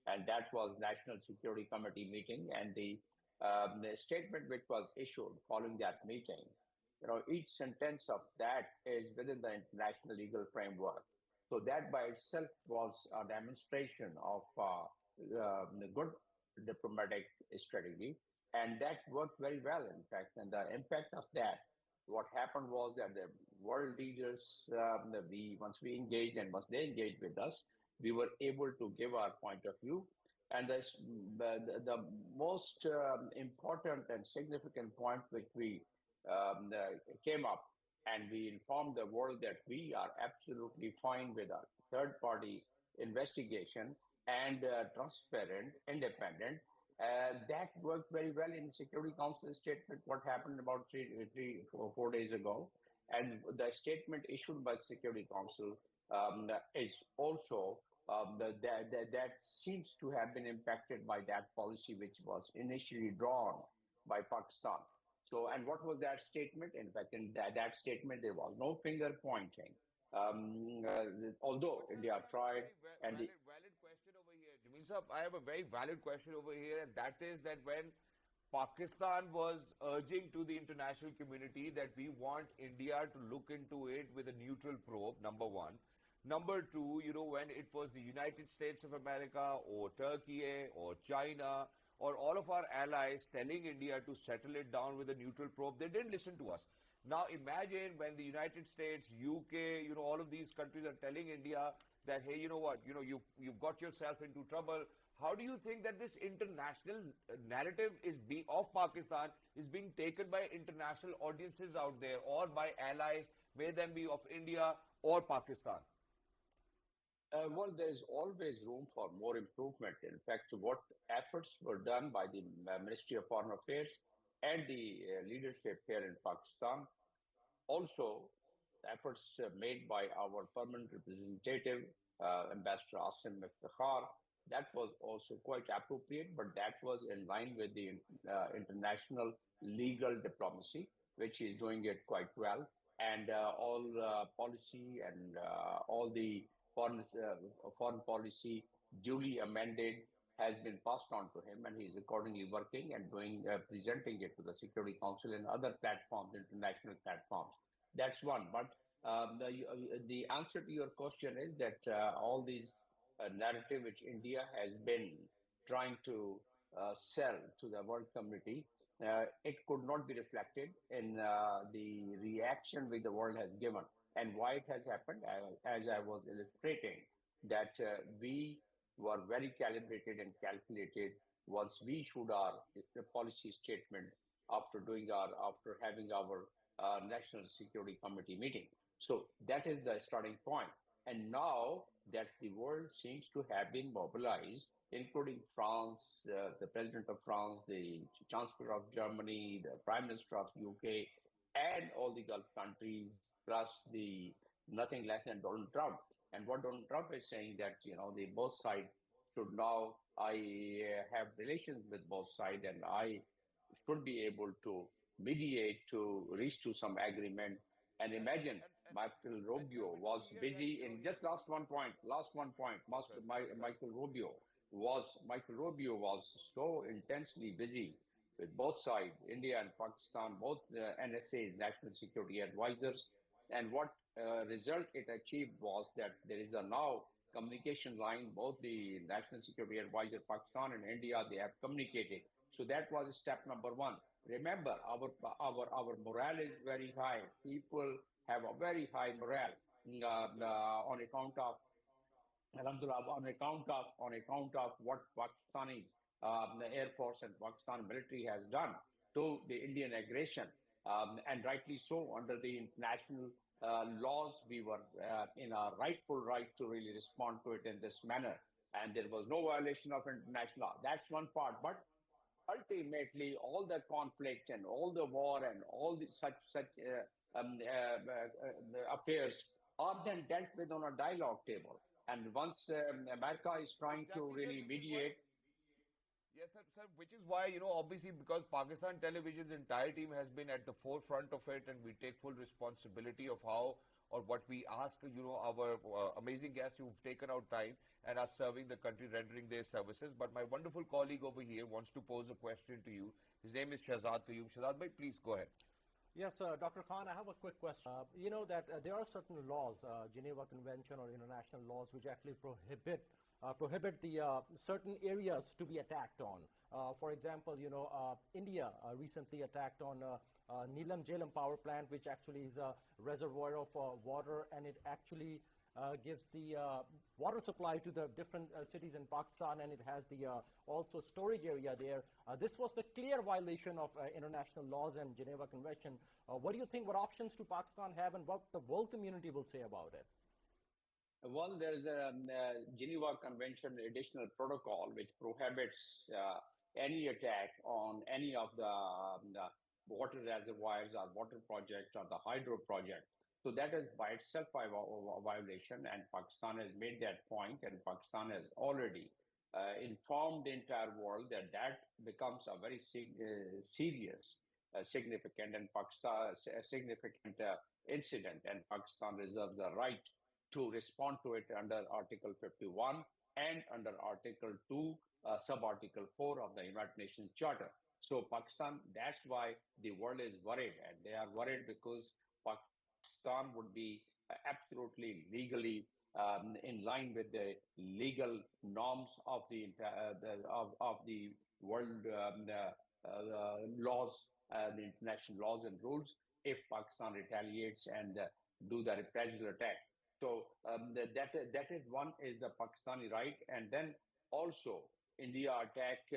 and that was National Security Committee meeting, and the statement which was issued following that meeting, each sentence of that is within the international legal framework. So that by itself was a demonstration of the good diplomatic strategy. And that worked very well, in fact. And the impact of that, what happened was that the world leaders, once we engaged and once they engaged with us, we were able to give our point of view. And the most important and significant point which we came up, and we informed the world that we are absolutely fine with a third party investigation and transparent, independent. That worked very well in Security Council statement, what happened about 4 days ago. And the statement issued by the Security Council is also that seems to have been impacted by that policy which was initially drawn by Pakistan. So, and what was that statement? In fact, in that statement, there was no finger pointing. Although But sir, India I have a tried, very and the valid question over here. Jameel Sahab, I have a very valid question over here, and that is that when Pakistan was urging to the international community that we want India to look into it with a neutral probe, number one. Number two, when it was the United States of America or Turkey or China or all of our allies telling India to settle it down with a neutral probe, they didn't listen to us. Now imagine when the United States, UK, all of these countries are telling India that, hey, you know what, you've got yourself into trouble. How do you think that this international narrative of Pakistan is being taken by international audiences out there or by allies, may them be of India or Pakistan? well, there is always room for more improvement. In fact, what efforts were done by the Ministry of Foreign Affairs and the leadership here in Pakistan, also efforts made by our permanent representative, Ambassador Asim Iftikhar, that was also quite appropriate, but that was in line with the international legal diplomacy, which is doing it quite well. And all policy and all the foreign policy duly amended has been passed on to him, and he is accordingly working and presenting it to the Security Council and other platforms, international platforms. That's one. But the answer to your question is that all these narrative which India has been trying to sell to the world community, it could not be reflected in the reaction which the world has given. And why it has happened, as I was illustrating, that we were very calibrated and calculated once we issued our policy statement after having our National Security Committee meeting. So that is the starting point. And now that the world seems to have been mobilized, including France, the President of France, the Chancellor of Germany, the Prime Minister of UK, and all the Gulf countries, plus the nothing less than Donald Trump. And what Donald Trump is saying that, the both sides should now, I have relations with both sides and I should be able to mediate to reach to some agreement. And imagine Michael Rubio was busy in just last one point. Michael Rubio was so intensely busy with both sides, India and Pakistan, both NSA's, National Security Advisors. And what result it achieved was that there is a now communication line, both the National Security Advisor Pakistan and India, they have communicated. So that was step number one. Remember, our morale is very high. People have a very high morale on account of, Alhamdulillah, on account of what Pakistani the Air Force and Pakistan military has done to the Indian aggression, and rightly so. Under the international laws, we were in our rightful right to really respond to it in this manner, and there was no violation of international law. That's one part, but ultimately, all the conflict and all the war and all the such affairs are then dealt with on a dialogue table. And once America is trying to really mediate. Yes, sir, which is why, obviously, because Pakistan Television's entire team has been at the forefront of it, and we take full responsibility of how or what we ask, our amazing guests who've taken out time and are serving the country, rendering their services. But my wonderful colleague over here wants to pose a question to you. His name is Shahzad. Shahzad bhai, please go ahead. Yes, Dr. Khan, I have a quick question. You know that there are certain laws, Geneva Convention or international laws, which actually prohibit prohibit the certain areas to be attacked on. For example, India recently attacked on Neelam Jhelum power plant, which actually is a reservoir of water, and it actually gives the water supply to the different cities in Pakistan, and it has the also storage area there. This was the clear violation of international laws and Geneva Convention. What do you think? What options do Pakistan have, and what the world community will say about it? Well, there is a Geneva Convention additional protocol which prohibits any attack on any of the water reservoirs or water projects or the hydro project. So that is by itself a violation, and Pakistan has made that point, and Pakistan has already informed the entire world that that becomes a very serious, significant, and Pakistan a significant incident, and Pakistan reserves the right to respond to it under Article 51 and under Article 2, Sub-Article 4 of the United Nations Charter. So Pakistan, that's why the world is worried, and they are worried because Pakistan would be absolutely legally in line with the legal norms of the world laws, the international laws and rules, if Pakistan retaliates and do the reprisal attack. So that is one is the Pakistani right, and then also India attack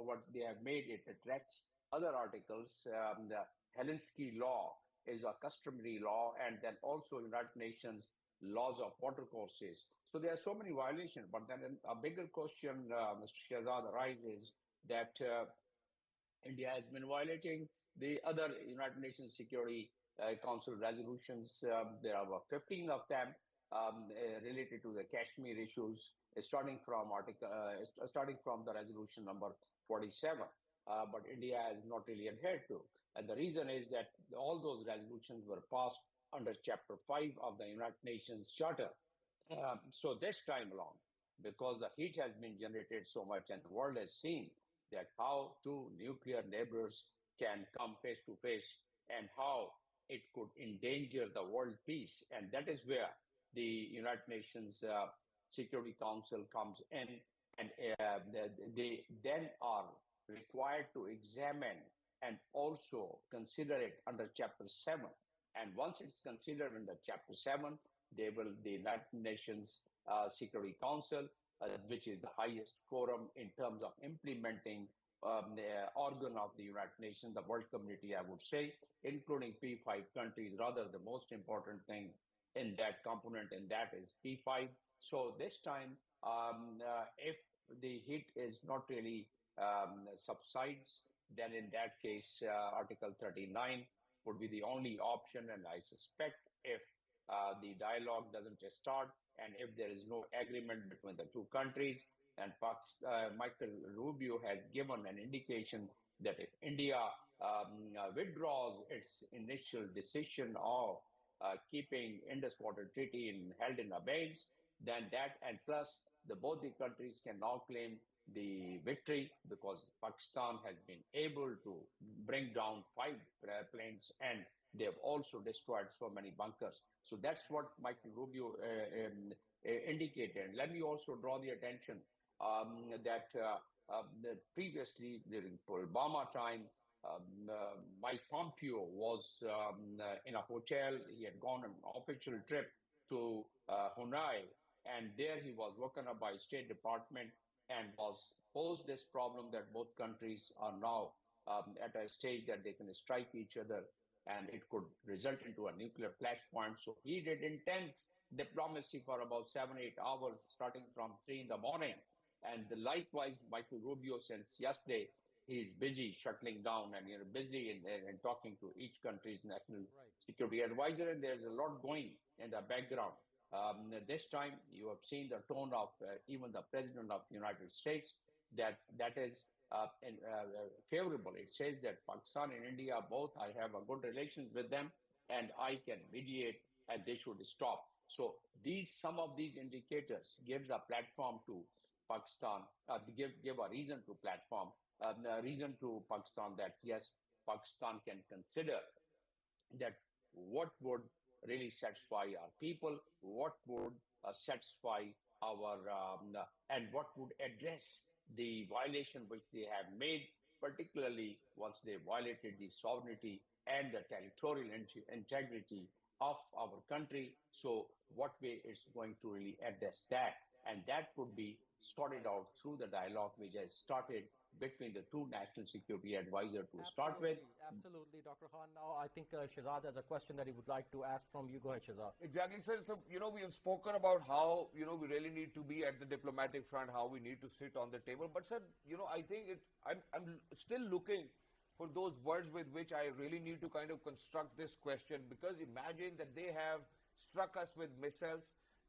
what they have made, it attracts other articles. The Helsinki law is a customary law, and then also United Nations laws of water courses. So there are so many violations, but then a bigger question, Mr. Shahzad, arises that India has been violating the other United Nations Security Council resolutions. There are about 15 of them related to the Kashmir issues, starting from the resolution number 47. But India has not really adhered to. And the reason is that all those resolutions were passed under Chapter 5 of the United Nations Charter. So this time along, because the heat has been generated so much and the world has seen that how two nuclear neighbors can come face to face and how it could endanger the world peace. And that is where the United Nations Security Council comes in, and they then are required to examine and also consider it under Chapter 7. And once it's considered under Chapter 7, the United Nations Security Council, which is the highest forum in terms of implementing the organ of the United Nations, the world community, I would say, including P5 countries. Rather, the most important thing in that component, and that is P5. So this time, if the heat is not really subsides, then in that case, Article 39 would be the only option. And I suspect if the dialogue doesn't start, and if there is no agreement between the two countries, and Michael Rubio has given an indication that if India withdraws its initial decision of keeping Indus Water Treaty held in abeyance, then that, and plus both the countries can now claim the victory, because Pakistan has been able to bring down 5 planes, and they have also destroyed so many bunkers. So that's what Michael Rubio indicated. Let me also draw the attention that previously during Obama time, Mike Pompeo was in a hotel. He had gone on an official trip to Hunai, and there he was woken up by State Department and was posed this problem that both countries are now at a stage that they can strike each other, and it could result into a nuclear flashpoint. So he did intense diplomacy for about 7-8 hours, starting from 3 in the morning. And likewise, Michael Rubio, since yesterday, he's busy shuttling down and busy in talking to each country's national security advisor, and there's a lot going in the background. This time, you have seen the tone of even the President of the United States, that is favorable. It says that Pakistan and India both, I have a good relations with them, and I can mediate, and they should stop. So some of these indicators gives a platform to Pakistan, give a reason to Pakistan that yes, Pakistan can consider that what would really satisfy our people, what would satisfy and what would address the violation which they have made, particularly once they violated the sovereignty and the territorial integrity of our country. So what way it's going to really address that? And that could be sorted out through the dialogue which has started between the two national security advisors to start with. Absolutely, Dr. Khan. Now, I think Shahzad has a question that he would like to ask from you. Go ahead, Shahzad. Exactly, sir. So, we have spoken about how, we really need to be at the diplomatic front, how we need to sit on the table. But, sir, I think I'm still looking for those words with which I really need to kind of construct this question, because imagine that they have struck us with missiles.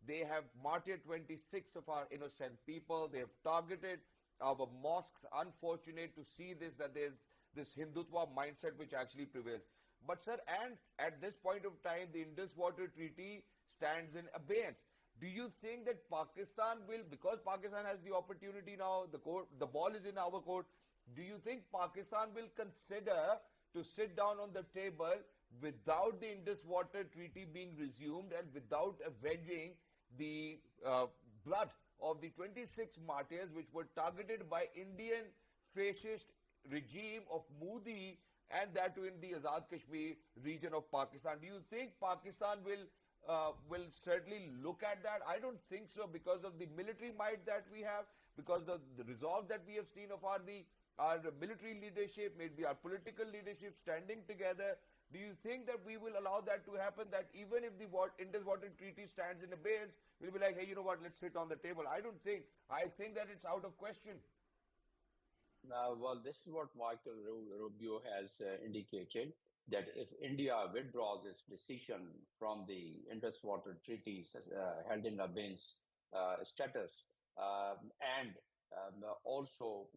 They have martyred 26 of our innocent people. They have targeted our mosques. Unfortunate to see this, that there's this Hindutva mindset which actually prevails. But sir, and at this point of time, the Indus Water Treaty stands in abeyance. Do you think that Pakistan will, because Pakistan has the opportunity now, the ball is in our court, do you think Pakistan will consider to sit down on the table without the Indus Water Treaty being resumed and without avenging the blood of the 26 martyrs which were targeted by Indian fascist regime of Modi, and that too in the Azad Kashmir region of Pakistan? Do you think Pakistan will certainly look at that? I don't think so, because of the military might that we have, because the resolve that we have seen of our military leadership, maybe our political leadership standing together. Do you think that we will allow that to happen, that even if the Indus Water Treaty stands in abeyance, we'll be like, hey, you know what, let's sit on the table? I don't think. I think that it's out of question. Well, this is what Michael Rubio has indicated, that if India withdraws its decision from the Indus Water Treaties held in abeyance status, and also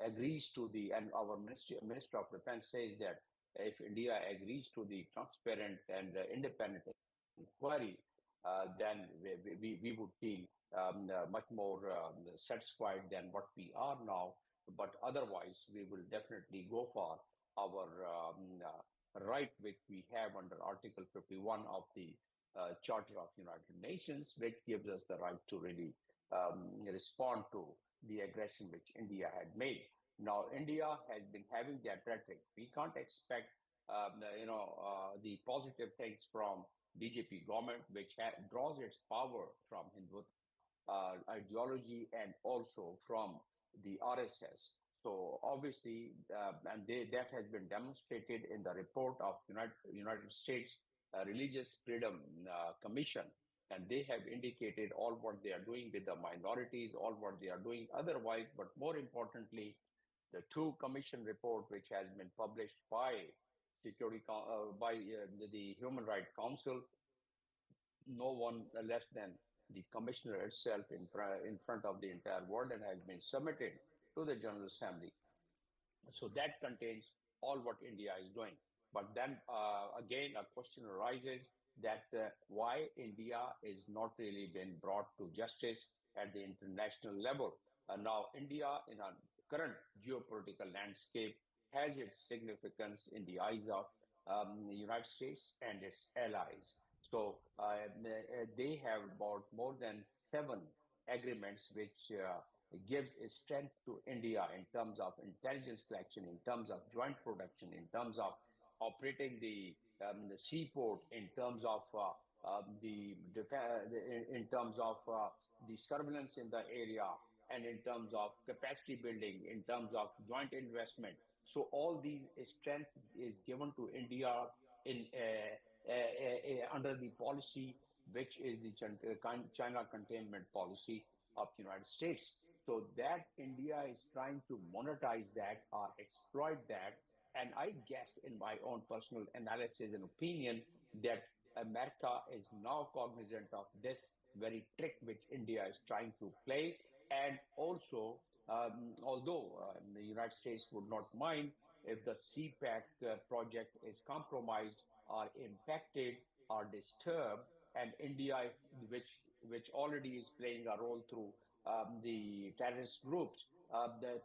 agrees to and our Minister of Defense says that if India agrees to the transparent and independent inquiry, then we would feel much more satisfied than what we are now. But otherwise, we will definitely go for our right which we have under Article 51 of the Charter of United Nations, which gives us the right to really respond to the aggression which India had made. Now, India has been having that rhetoric. We can't expect, the positive things from BJP government, which draws its power from Hindu ideology and also from the RSS. So obviously, that has been demonstrated in the report of United States Religious Freedom Commission, and they have indicated all what they are doing with the minorities, all what they are doing otherwise. But more importantly, the two commission report which has been published by the Human Rights Council, no one less than the commissioner itself in front of the entire world, and has been submitted to the General Assembly. So that contains all what India is doing. But then again, a question arises that why India is not really been brought to justice at the international level. Now, India in a current geopolitical landscape has its significance in the eyes of the United States and its allies. So they have about more than 7 agreements which gives a strength to India in terms of intelligence collection, in terms of joint production, in terms of operating the seaport, in terms of the surveillance in the area, and in terms of capacity building, in terms of joint investment. So all these strength is given to India in under the policy, which is the China containment policy of the United States. So that India is trying to monetize that or exploit that. And I guess, in my own personal analysis and opinion, that America is now cognizant of this very trick which India is trying to play. And also, although the United States would not mind if the CPAC project is compromised or impacted or disturbed, and India, which already is playing a role through the terrorist groups,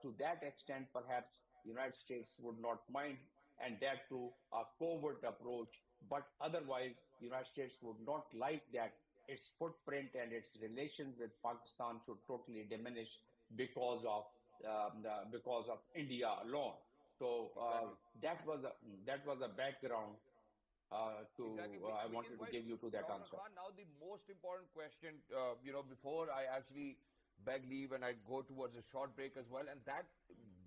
to that extent, perhaps the United States would not mind, and that too a covert approach. But otherwise, the United States would not like that its footprint and its relations with Pakistan should totally diminish because of India alone. So that was the background Exactly. I Which is wanted to why, give you to that Dr. answer. Khan, now the most important question, before I actually beg leave and I go towards a short break as well, and that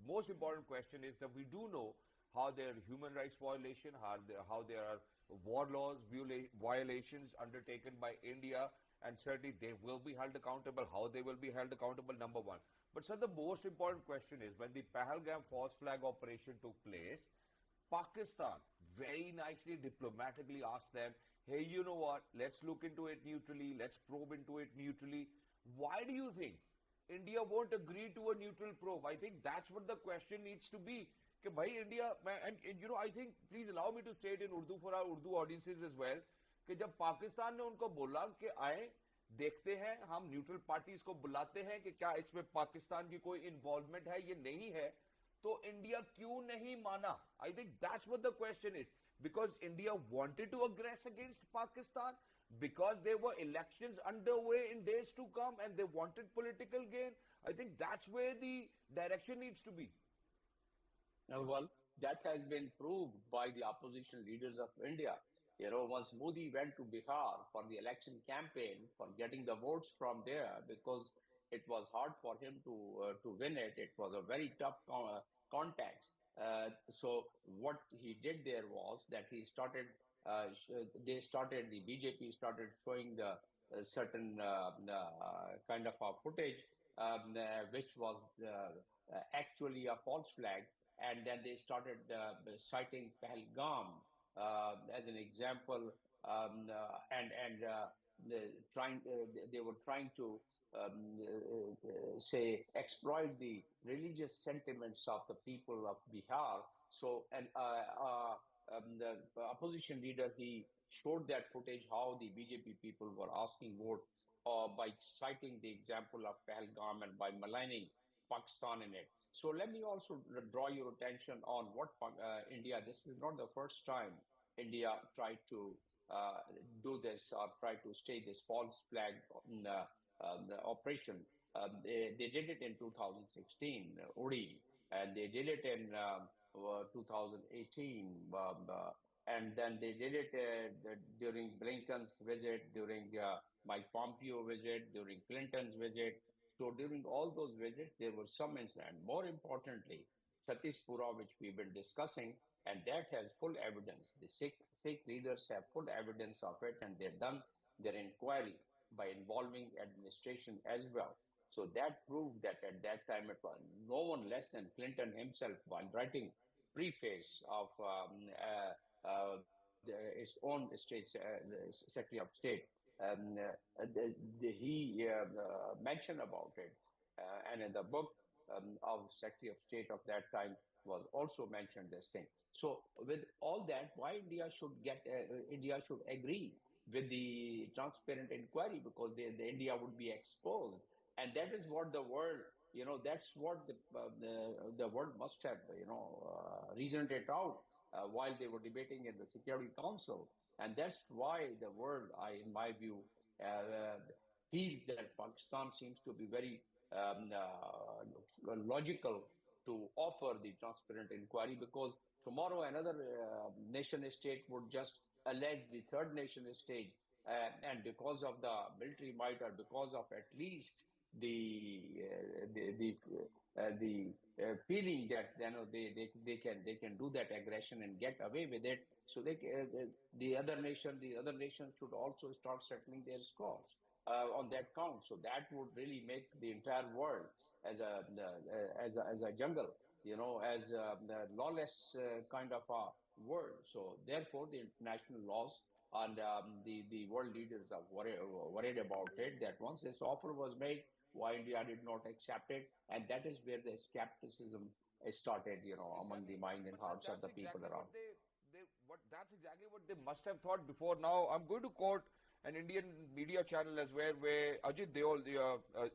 most important question is that we do know how there are human rights violation, how there are war laws violations undertaken by India, and certainly they will be held accountable. How they will be held accountable, number one. But sir, the most important question is when the Pahalgam false flag operation took place, Pakistan very nicely diplomatically asked them, hey, you know what, let's look into it neutrally, let's probe into it neutrally. Why do you think India won't agree to a neutral probe? I think that's what the question needs to be. कि भाई India, and I think, please allow me to say it in Urdu for our Urdu audiences as well, कि जब पाकिस्तान ने उनको बोला कि आए देखते हैं, हम न्यूट्रल पार्टीज को बुलाते हैं कि क्या इसमें पाकिस्तान की कोई इन्वॉल्वमेंट है, ये नहीं है, तो इंडिया क्यों नहीं माना? I think that's what the question is. Because India wanted to aggress against Pakistan, because there were elections underway in days to come and they wanted political gain. I think that's where the direction needs to be. Well, that has been proved by the opposition leaders of India. Once Modi went to Bihar for the election campaign, for getting the votes from there, because it was hard for him to win it. It was a very tough context. So what he did there was that he started. The BJP started showing the certain kind of a footage, which was actually a false flag, and then they started citing Pahalgam as an example, they were trying to say exploit the religious sentiments of the people of Bihar. So, and the opposition leader, he showed that footage how the BJP people were asking vote by citing the example of Pahalgam and by maligning Pakistan in it. So let me also draw your attention on what India, this is not the first time India tried to do this or try to stage this false flag the operation. They did it in 2016, Uri, and they did it in 2018, and then they did it during Blinken's visit, during Mike Pompeo visit, during Clinton's visit. So during all those visits, there were some incidents. More importantly, Chhattispura, which we've been discussing, and that has full evidence. The Sikh leaders have full evidence of it, and they've done their inquiry by involving administration as well. So that proved that at that time it was no one less than Clinton himself, while writing preface of his own Secretary of State. He mentioned about it, and in the book of Secretary of State of that time was also mentioned this thing. So with all that, why India should agree with the transparent inquiry, because the India would be exposed, and that is what the world, that's what the world must have, reasoned it out while they were debating in the Security Council. And that's why the world, in my view, feels that Pakistan seems to be very logical to offer the transparent inquiry, because tomorrow another nation state would just allege the third nation state, and because of the military might, or because of at least the feeling that they can do that aggression and get away with it, so the other nations should also start settling their scores on that count. So that would really make the entire world as a jungle, as a lawless kind of a world. So therefore, the international laws and the world leaders are worried about it, that once this offer was made, why India did not accept it, and that is where the skepticism started, among the mind and hearts of the people around. That's exactly what they must have thought before. Now, I'm going to quote an Indian media channel as well, where Ajit Deol,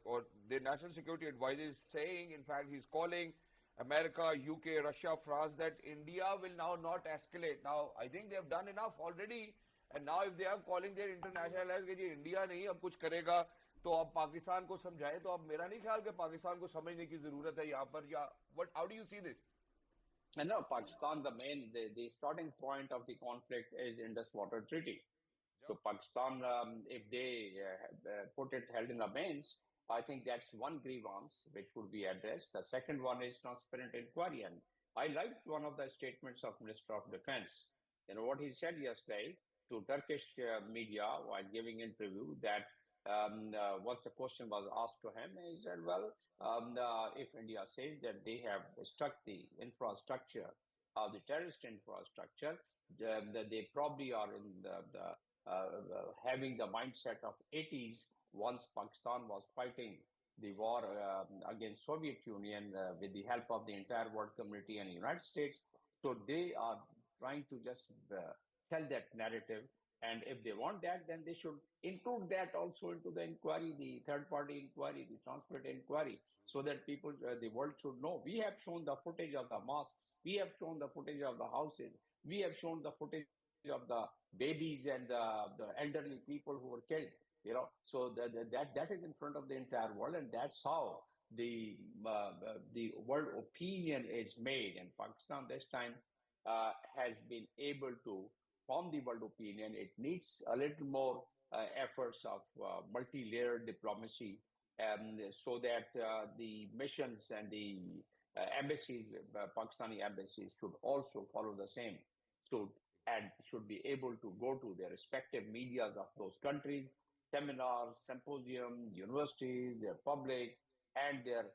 or the National Security Advisor, is saying, in fact, he's calling America, UK, Russia, France, that India will now not escalate. Now, I think they have done enough already. And now if they are calling their international allies कि ये India नहीं अब कुछ करेगा तो अब पाकिस्तान को समझाए, तो अब मेरा नहीं ख्याल कि पाकिस्तान को समझने की जरूरत है यहाँ पर, या what, how do you see this? And no, Pakistan, the starting point of the conflict is Indus Water Treaty. So Pakistan, if they put it held in abeyance, I think that's one grievance which would be addressed. The second one is transparent inquiry. And I liked one of the statements of Minister of Defense. You know, what he said yesterday to Turkish media while giving interview that once the question was asked to him, he said, well, if India says that they have struck the infrastructure, the terrorist infrastructure, they probably are in having the mindset of 80s once Pakistan was fighting the war against Soviet Union with the help of the entire world community and the United States. So they are trying to just tell that narrative. And if they want that, then they should include that also into the inquiry, the third-party inquiry, the transparent inquiry, so that people, the world should know. We have shown the footage of the mosques. We have shown the footage of the houses. We have shown the footage of the babies and the elderly people who were killed. You know, so that is in front of the entire world, and that's how the world opinion is made. And Pakistan this time has been able to form the world opinion. It needs a little more efforts of multi-layered diplomacy, so that the missions and the embassies, Pakistani embassies, should also follow the same. And should be able to go to their respective medias of those countries, seminars, symposium, universities, their public, and their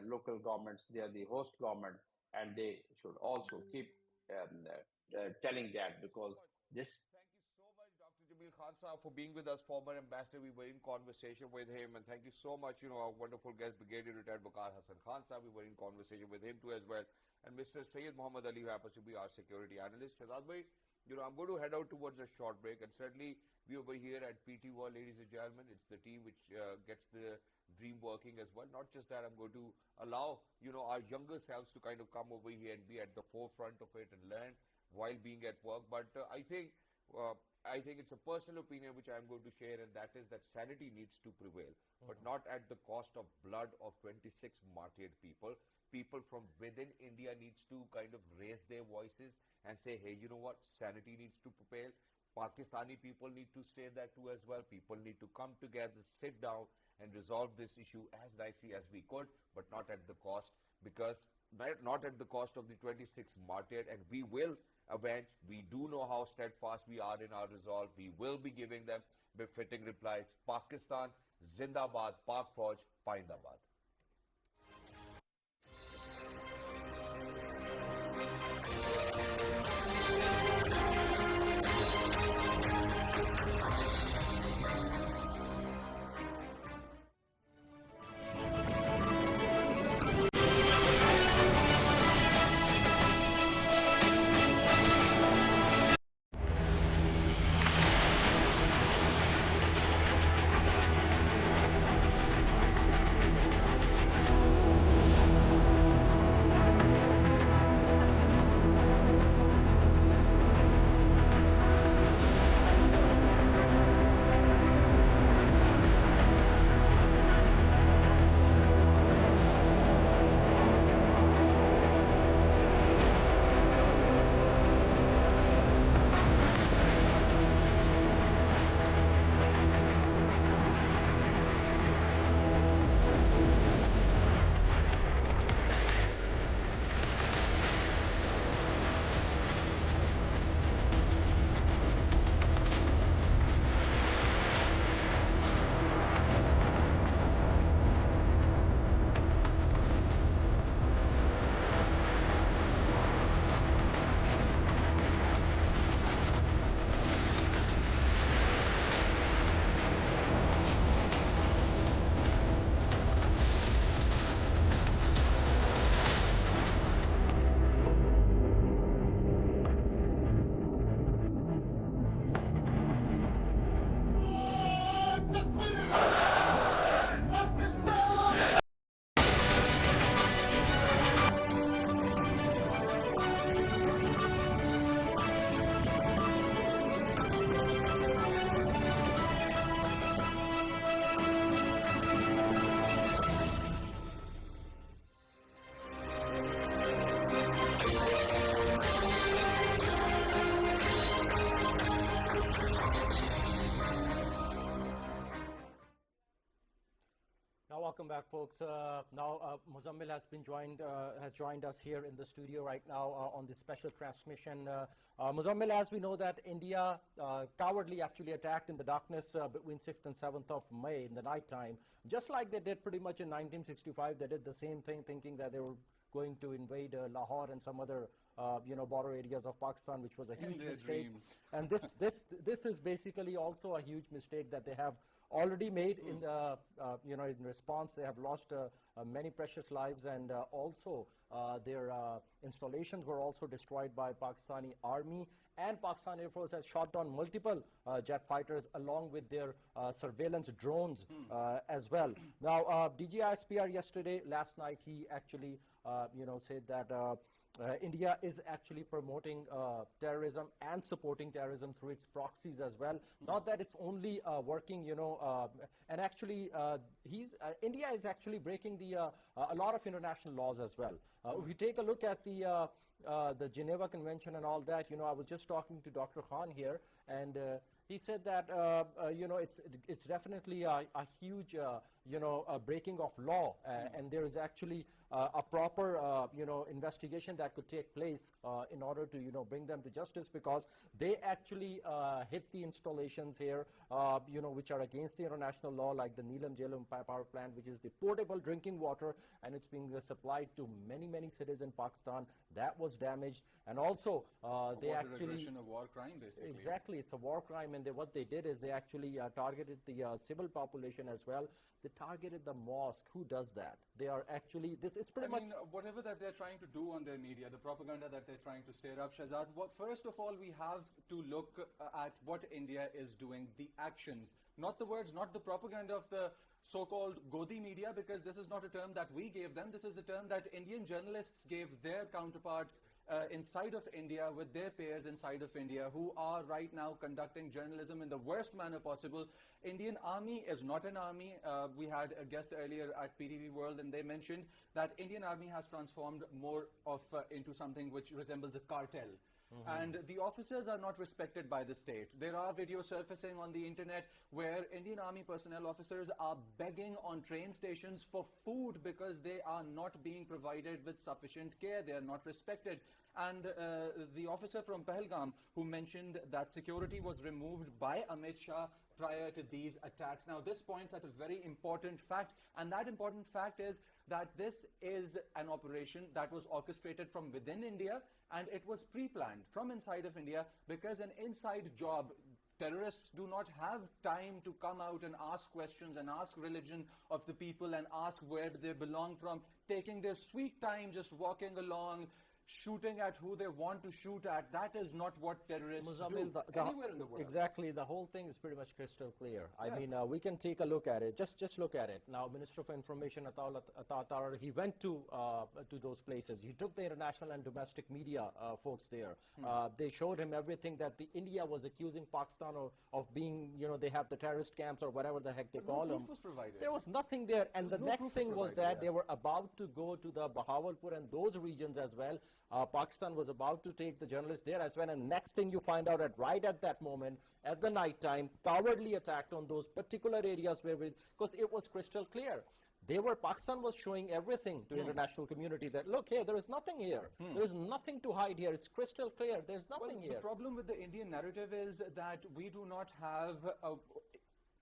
local governments. They are the host government, and they should also keep telling that, because this. Thank you so much, Dr. Jamil Khan Sahab, for being with us, former ambassador. We were in conversation with him, and thank you so much, our wonderful guest, Brigadier Retired Waqar Hassan Khan Sahab. We were in conversation with him too as well. And Mr. Syed Muhammad Ali, who happens to be our security analyst. Shahzad bhai, I'm going to head out towards a short break, and certainly we over here at PT World, ladies and gentlemen, it's the team which gets the dream working as well. Not just that, I'm going to allow, our younger selves to kind of come over here and be at the forefront of it and learn while being at work. But I think it's a personal opinion which I'm going to share, and that is that sanity needs to prevail, but not at the cost of blood of 26 martyred people. People from within India needs to kind of raise their voices and say, hey, you know what, sanity needs to prevail. Pakistani people need to say that too as well. People need to come together, sit down and resolve this issue as nicely as we could, but not at the cost, because not at the cost of the 26 martyred, and we will avenge. We do know how steadfast we are in our resolve. We will be giving them befitting replies. Pakistan, Zindabad, Pak Fauj, Paindabad. welcome back, folks. Now, Muzammil has joined us here in the studio right now on this special transmission. Muzammil, as we know that India cowardly actually attacked in the darkness between 6th and 7th of May in the night time, just like they did pretty much in 1965. They did the same thing, thinking that they were going to invade Lahore and some other border areas of Pakistan, which was a huge mistake. And this is basically also a huge mistake that they have already made in response. They have lost many precious lives, and also their installations were also destroyed by Pakistani army, and Pakistan Air Force has shot down multiple jet fighters along with their surveillance drones as well. Now, DGISPR last night, he actually said that India is actually promoting terrorism and supporting terrorism through its proxies as well. Not that it's only working, and actually India is actually breaking a lot of international laws as well. If you take a look at the Geneva Convention and all that, I was just talking to Dr. Khan here, and he said that it's definitely a huge breaking of law, and there is actually a proper investigation that could take place in order to bring them to justice, because they actually hit the installations here which are against the international law, like the Neelam Jhelum power plant, which is the potable drinking water, and it's being supplied to many cities in Pakistan. That was damaged, and also they actually a war crime, basically. Exactly, it's a war crime, and what they did is they actually targeted the civil population as well. They targeted the mosque. Who does that? They are actually it's pretty much whatever that they're trying to do on their media, the propaganda that they're trying to stir up, Shahzad. First of all, we have to look at what India is doing, the actions, not the words, not the propaganda of the so-called Godi media, because this is not a term that we gave them. This is the term that Indian journalists gave their counterparts inside of India, with their peers inside of India, who are right now conducting journalism in the worst manner possible. Indian army is not an army. We had a guest earlier at PTV World, and they mentioned that Indian army has transformed more of into something which resembles a cartel. And the officers are not respected by the state. There are videos surfacing on the internet where Indian Army personnel officers are begging on train stations for food because they are not being provided with sufficient care. They are not respected. And the officer from Pahalgam who mentioned that security was removed by Amit Shah prior to these attacks. Now, this points at a very important fact, and that important fact is that this is an operation that was orchestrated from within India, and it was pre-planned from inside of India, because an inside job. Terrorists do not have time to come out and ask questions and ask religion of the people and ask where they belong from, taking their sweet time just walking along, shooting at who they want to shoot at. That is not what terrorists Muzammil, do anywhere in the world. Exactly, the whole thing is pretty much crystal clear. I mean, we can take a look at it. Just look at it. Now, Minister of Information Atar, he went to those places. He took the international and domestic media folks there. They showed him everything that India was accusing Pakistan of being, they have the terrorist camps or whatever the heck they call them. Was provided. There was nothing there. And the next thing was that they were about to go to the Bahawalpur and those regions as well. Pakistan was about to take the journalists there as well, and next thing you find out right at that moment, at the night time, cowardly attacked on those particular areas because it was crystal clear. Pakistan was showing everything to international community that, look, here, there is nothing here. There is nothing to hide here. It's crystal clear. There's nothing here. The problem with the Indian narrative is that we do not have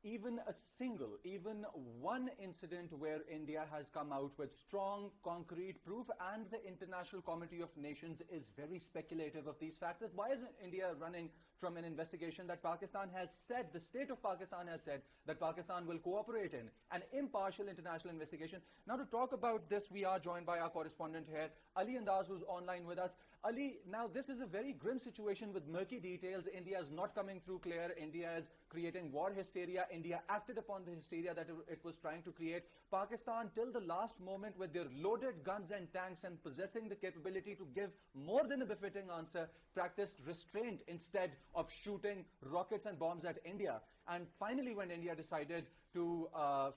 even one incident where India has come out with strong, concrete proof, and the International Committee of Nations is very speculative of these facts. Why isn't India running from an investigation that Pakistan has said, the state of Pakistan has said, that Pakistan will cooperate in? An impartial international investigation. Now, to talk about this, we are joined by our correspondent here, Ali Andaz, who's online with us. Ali, now this is a very grim situation with murky details. India is not coming through clear. India is creating war hysteria. India acted upon the hysteria that it was trying to create. Pakistan, till the last moment, with their loaded guns and tanks and possessing the capability to give more than a befitting answer, practiced restraint instead of shooting rockets and bombs at India. And finally, when India decided to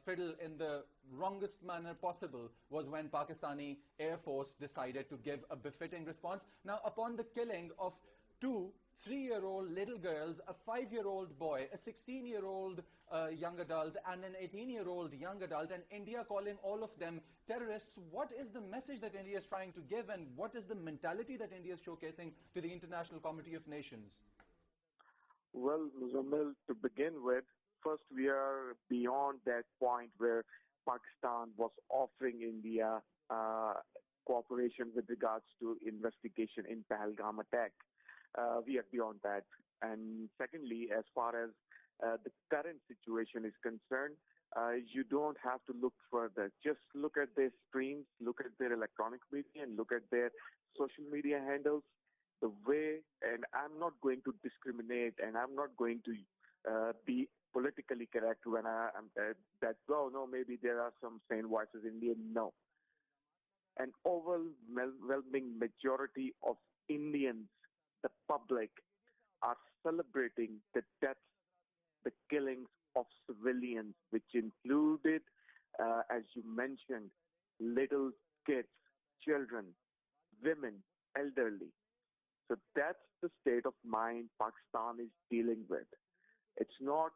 fiddle in the wrongest manner possible was when Pakistani Air Force decided to give a befitting response. Now, upon the killing of two 3-year-old little girls, a 5-year-old boy, a 16-year-old young adult, and an 18-year-old young adult, and India calling all of them terrorists. What is the message that India is trying to give, and what is the mentality that India is showcasing to the International Committee of Nations? Well, Muzammil, to begin with, first we are beyond that point where Pakistan was offering India cooperation with regards to investigation in Pahalgam attack. We are beyond that. And secondly, as far as the current situation is concerned, you don't have to look further. Just look at their streams, look at their electronic media, and look at their social media handles. The way, and I'm not going to discriminate, and I'm not going to be politically correct when I'm that, oh, no, maybe there are some sane voices in India. No. An overwhelming majority of Indians, the public, are celebrating the deaths, the killings of civilians, which included, as you mentioned, little kids, children, women, elderly. So that's the state of mind Pakistan is dealing with. It's not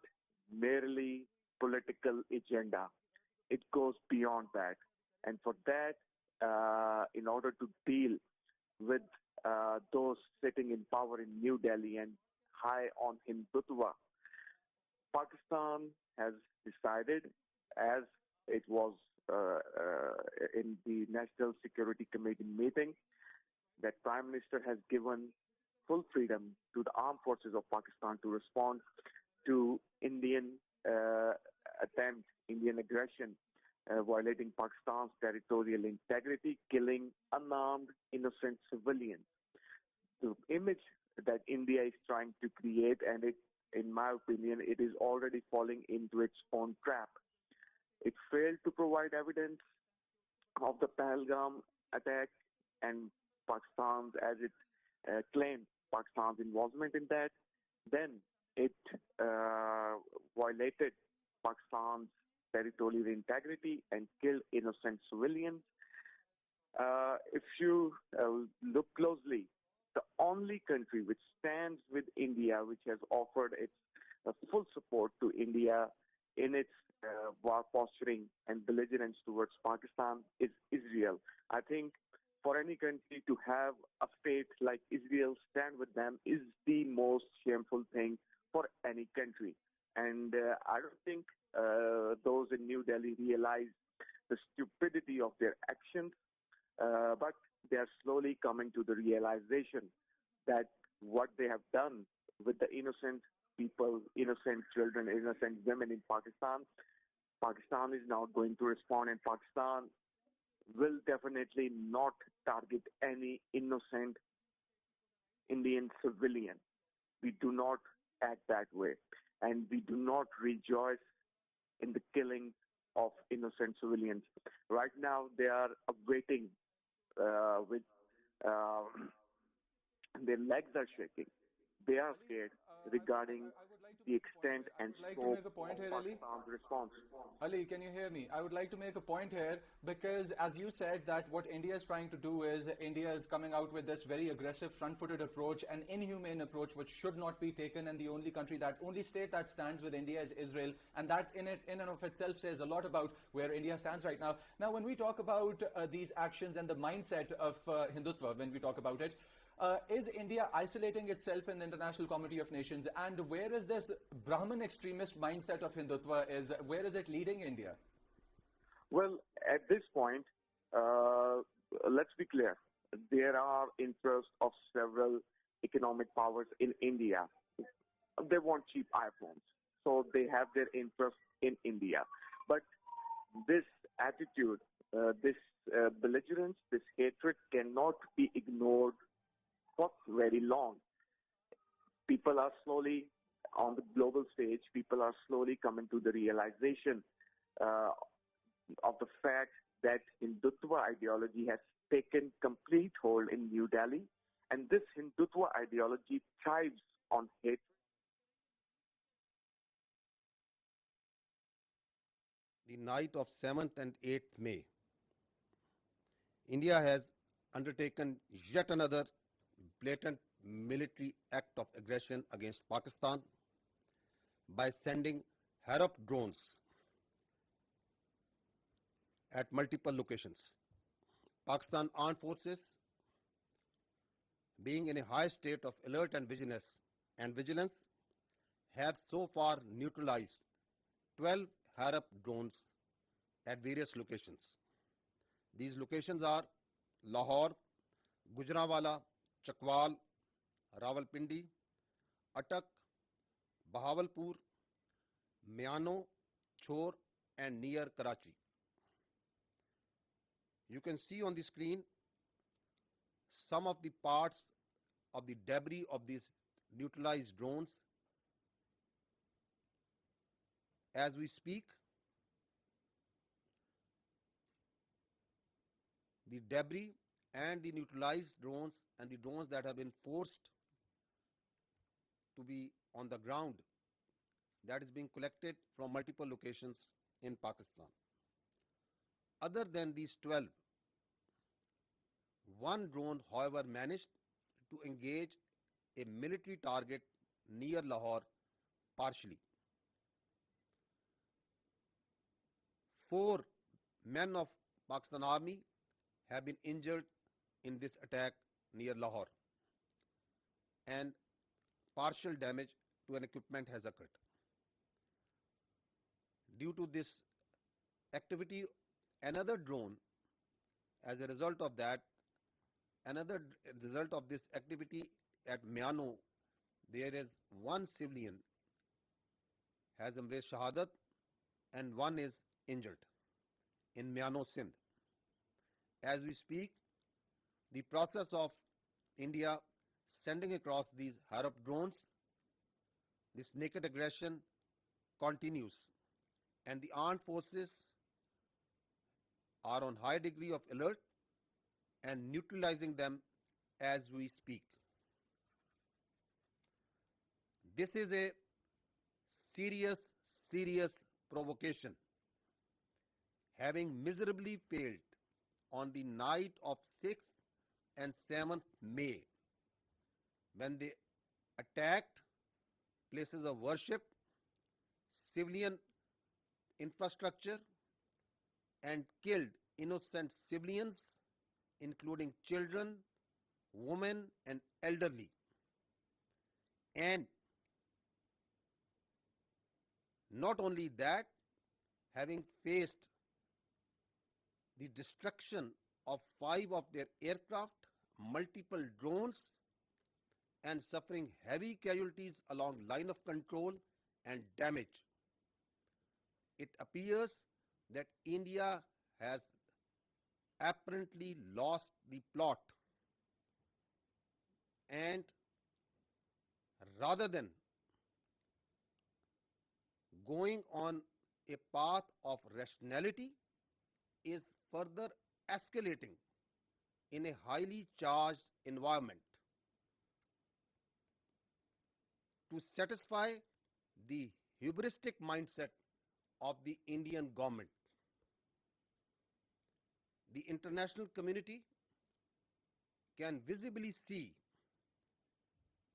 merely political agenda. It goes beyond that. And for that, in order to deal with those sitting in power in New Delhi and high on Hindutva, Pakistan has decided, as it was in the National Security Committee meeting, that Prime Minister has given full freedom to the armed forces of Pakistan to respond to Indian attempt, Indian aggression, violating Pakistan's territorial integrity, killing unarmed, innocent civilians. The image that India is trying to create, and it, in my opinion, it is already falling into its own trap. It failed to provide evidence of the Pahalgam attack and Pakistan's, as it claimed, Pakistan's involvement in that. Then it violated Pakistan's territorial integrity and killed innocent civilians. If you look closely, the only country which stands with India, which has offered its full support to India in its war posturing and belligerence towards Pakistan, is Israel. I think for any country to have a state like Israel stand with them is the most shameful thing for any country. And I don't think those in New Delhi realize the stupidity of their actions, but they are slowly coming to the realization that what they have done with the innocent people, innocent children, innocent women in Pakistan, Pakistan is now going to respond, and Pakistan will definitely not target any innocent Indian civilian. We do not act that way, and we do not rejoice in the killing of innocent civilians. Right now, they are awaiting with their legs are shaking. They are scared regarding the extent and scope of Pakistan's response. Ali, can you hear me? I would like to make a point here because, as you said, that what India is trying to do is India is coming out with this very aggressive, front-footed approach, an inhumane approach which should not be taken, and the only state that stands with India is Israel, and that in and of itself says a lot about where India stands right now. Now, when we talk about these actions and the mindset of Hindutva, when we talk about it, is India isolating itself in the International Committee of Nations? And where is this Brahmin extremist mindset of Hindutva? Where is it leading India? Well, at this point, let's be clear. There are interests of several economic powers in India. They want cheap iPhones, so they have their interest in India. But this attitude, this belligerence, this hatred cannot be ignored for very long. People are slowly, on the global stage, people are slowly coming to the realization of the fact that Hindutva ideology has taken complete hold in New Delhi, and this Hindutva ideology thrives on hate. The night of 7th and 8th May, India has undertaken yet another blatant military act of aggression against Pakistan by sending Harap drones at multiple locations. Pakistan Armed Forces, being in a high state of alert and vigilance, have so far neutralized 12 Harap drones at various locations. These locations are Lahore, Gujranwala, Chakwal, Rawalpindi, Attak, Bahawalpur, Miano, Chor, and near Karachi. You can see on the screen some of the parts of the debris of these neutralized drones. As we speak, the debris and the neutralized drones and the drones that have been forced to be on the ground, that is being collected from multiple locations in Pakistan. Other than these 12, one drone, however, managed to engage a military target near Lahore partially. 4 men of Pakistan Army have been injured in this attack near Lahore, and partial damage to an equipment has occurred. Due to this activity, another drone, as a result of that, another result of this activity at Miano, there is one civilian has embraced Shahzad and one is injured in Miano, Sindh. As we speak, the process of India sending across these Harap drones, this naked aggression continues, and the armed forces are on high degree of alert and neutralizing them as we speak. This is a serious provocation, having miserably failed on the night of 6th and 7th May, when they attacked places of worship, civilian infrastructure, and killed innocent civilians, including children, women, and elderly. And not only that, having faced the destruction of 5 of their aircraft, multiple drones, and suffering heavy casualties along line of control and damage, it appears that India has apparently lost the plot, and rather than going on a path of rationality, is further escalating in a highly charged environment to satisfy the hubristic mindset of the Indian government. The international community can visibly see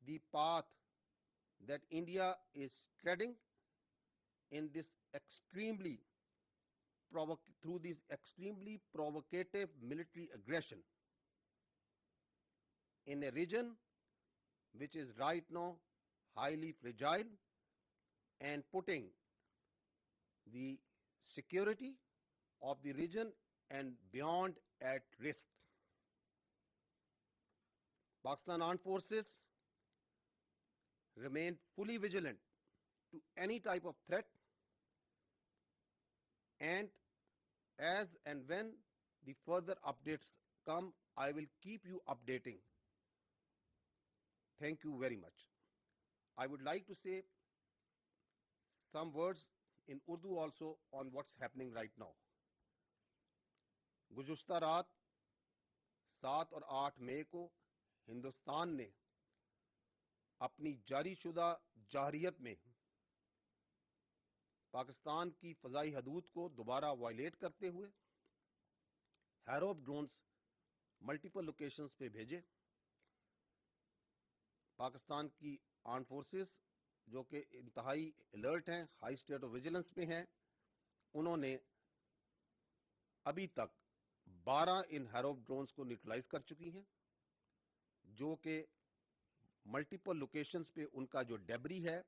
the path that India is treading in this through this extremely provocative military aggression in a region which is right now highly fragile and putting the security of the region and beyond at risk. Pakistan Armed Forces remain fully vigilant to any type of threat, and as and when the further updates come, I will keep you updating. Thank you very much. I would like to say some words in Urdu also on what's happening right now. गुज़श्ता रात 7 और 8 मई को हिंदुस्तान ने अपनी जारी शुदा जाहरियत में पाकिस्तान की फ़ज़ाई हदूद को दोबारा वायलेट करते हुए हैरोप ड्रोन्स मल्टीपल लोकेशंस पे भेजे پاکستان کی آرم فورسز جو کہ انتہائی الرٹ ہیں, ہائی اسٹیٹ آف ویجیلنس پہ ہیں, انہوں نے ابھی تک 12 ان ہیروپ ڈرونز کو نیوٹرلائز کر چکی ہیں, جو کہ ملٹیپل لوکیشنز پہ ان کا جو ڈیبری ہے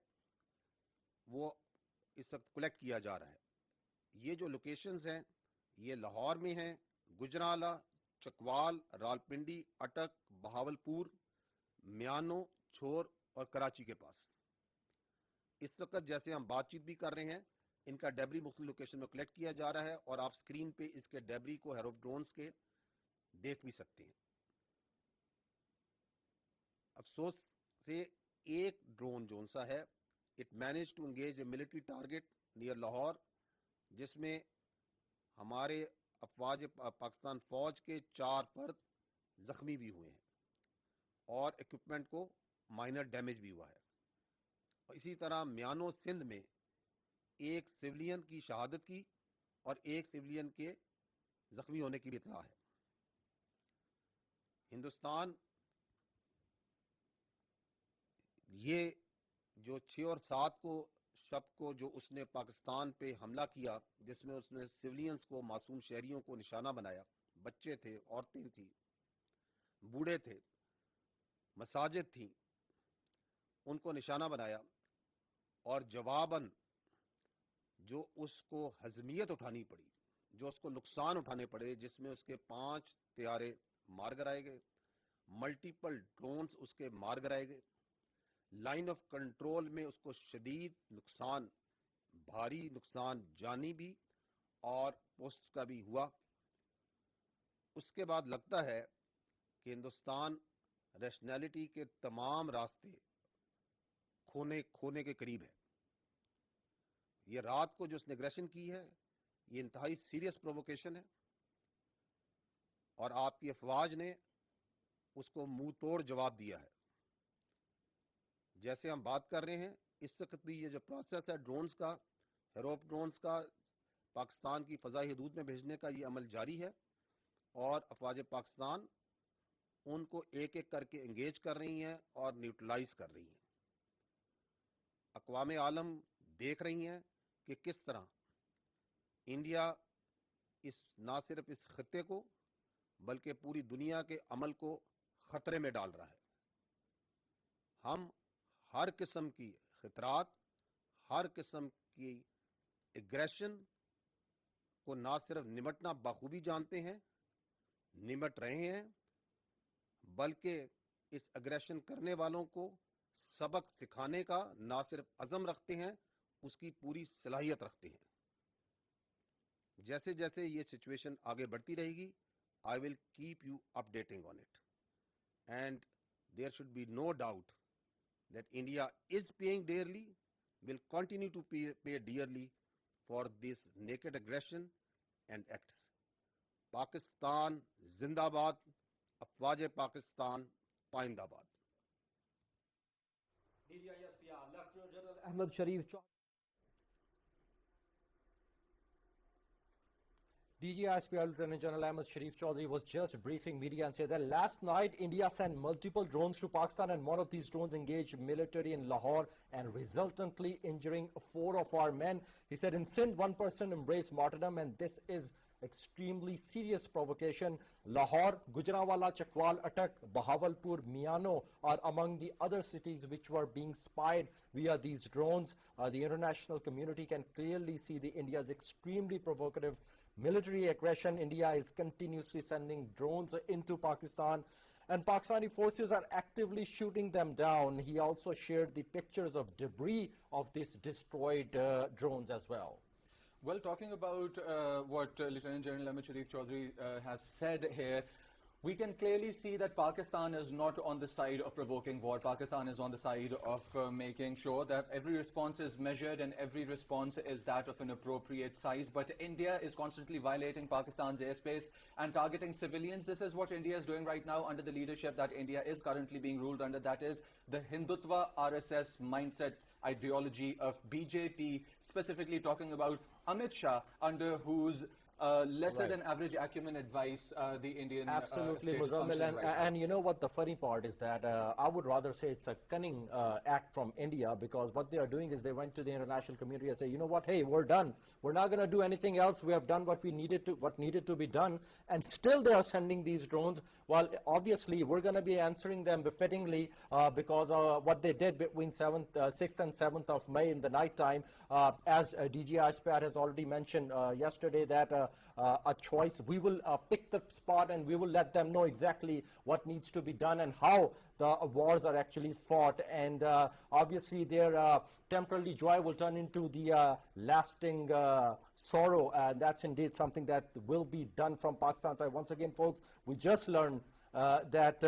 وہ اس وقت کلیکٹ کیا جا رہا ہے. یہ جو لوکیشنز ہیں یہ لاہور میں ہیں, گجرانوالہ, چکوال, راولپنڈی, اٹک, بہاولپور, میانو, چھور اور کراچی کے پاس. اس وقت جیسے ہم بات چیت بھی کر رہے ہیں ان کا ڈیبری مختلف لوکیشن میں کلیکٹ کیا جا رہا ہے, اور آپ سکرین پہ اس کے ڈیبری کو ہیروپ ڈرونز کے دیکھ بھی سکتے ہیں. افسوس سے ایک ڈرون جون سا ہے, it manage to engage a military target near Lahore, جس میں ہمارے افواج پاکستان فوج کے 4 فرد زخمی بھی ہوئے ہیں اور اکوپمنٹ کو مائنر ڈیمیج بھی ہوا ہے. اسی طرح میانو سندھ میں ایک سولین کی شہادت کی اور ایک سولین کے زخمی ہونے کی بھی اطلاع ہے. ہندوستان یہ جو 6 اور 7 کو شب کو جو اس نے پاکستان پہ حملہ کیا, جس میں اس نے سولینز کو, معصوم شہریوں کو نشانہ بنایا, بچے تھے, عورتیں تھیں, بوڑھے تھے, مساجد تھیں, ان کو نشانہ بنایا, اور جواباً جو اس کو ہضمیت اٹھانی پڑی, جو اس کو نقصان اٹھانے پڑے, جس میں اس کے 5 طیارے مار گرائے گئے, ملٹیپل ڈرونز اس کے مار گرائے گئے, لائن آف کنٹرول میں اس کو شدید نقصان, بھاری نقصان جانی بھی اور پوسٹ کا بھی ہوا. اس کے بعد لگتا ہے کہ ہندوستان ریشنلٹی کے تمام راستے کھونے کے قریب ہے. یہ رات کو جو اس نے اگریشن کی ہے یہ انتہائی سیریس پروووکیشن ہے, اور آپ کی افواج نے اس کو منہ توڑ جواب دیا ہے. جیسے ہم بات کر رہے ہیں اس وقت بھی یہ جو پروسیس ہے ڈرونز کا, ہیروپ ڈرونز کا پاکستان کی فضائی حدود میں بھیجنے کا, یہ عمل جاری ہے, اور افواج پاکستان ان کو ایک ایک کر کے انگیج کر رہی ہیں اور نیوٹرلائز کر رہی ہیں. اقوام عالم دیکھ رہی ہیں کہ کس طرح انڈیا نہ صرف اس خطے کو بلکہ پوری دنیا کے امن کو خطرے میں ڈال رہا ہے. ہم ہر قسم کی خطرات, ہر قسم کی اگریشن کو نہ صرف نمٹنا بخوبی جانتے ہیں, نمٹ رہے ہیں, بلکہ اس اگریشن کرنے والوں کو سبق سکھانے کا نہ صرف عزم رکھتے ہیں, اس کی پوری صلاحیت رکھتے ہیں. جیسے جیسے یہ سچویشن آگے بڑھتی رہے گی, I will keep you updating on it. And there should be no doubt that India is paying dearly, will continue to pay dearly for this naked aggression and acts. Pakistan Zindabad, Afwaj Pakistan Paindabad. Lieutenant General Ahmed Sharif DGISPR Lieutenant General Ahmed Sharif Chaudhry was just briefing media and said that last night India sent multiple drones to Pakistan, and one of these drones engaged military in Lahore and resultantly injuring 4 of our men. He said in Sindh, 1 person embraced martyrdom, and this is extremely serious provocation. Lahore, Gujranwala, Chakwal, Attak, Bahawalpur, Miano are among the other cities which were being spied via these drones. The international community can clearly see the India's extremely provocative military aggression. India is continuously sending drones into Pakistan, and Pakistani forces are actively shooting them down. He also shared the pictures of debris of these destroyed drones as well. Well, talking about what Lieutenant General Ahmed Sharif Chaudhry has said here, we can clearly see that Pakistan is not on the side of provoking war. Pakistan is on the side of making sure that every response is measured and every response is that of an appropriate size. But India is constantly violating Pakistan's airspace and targeting civilians. This is what India is doing right now under the leadership that India is currently being ruled under. That is the Hindutva RSS mindset ideology of BJP, specifically talking about Amit Shah, under whose lesser Right. than average acumen advice the Indian Absolutely, state is Muzammil. functioning right now. And you know what the funny part is that I would rather say it's a cunning act from India, because what they are doing is they went to the international community and say, you know what, hey, we're done. We're not going to do anything else. We have done what needed to be done, and still they are sending these drones. Well, obviously, we're going to be answering them befittingly because what they did between 6th and 7th of May in the nighttime, as DG Aspar has already mentioned yesterday, that a choice. We will pick the spot and we will let them know exactly what needs to be done and how the wars are actually fought. And obviously their temporary joy will turn into the lasting sorrow. And that's indeed something that will be done from Pakistan side. Once again, folks, we just learned that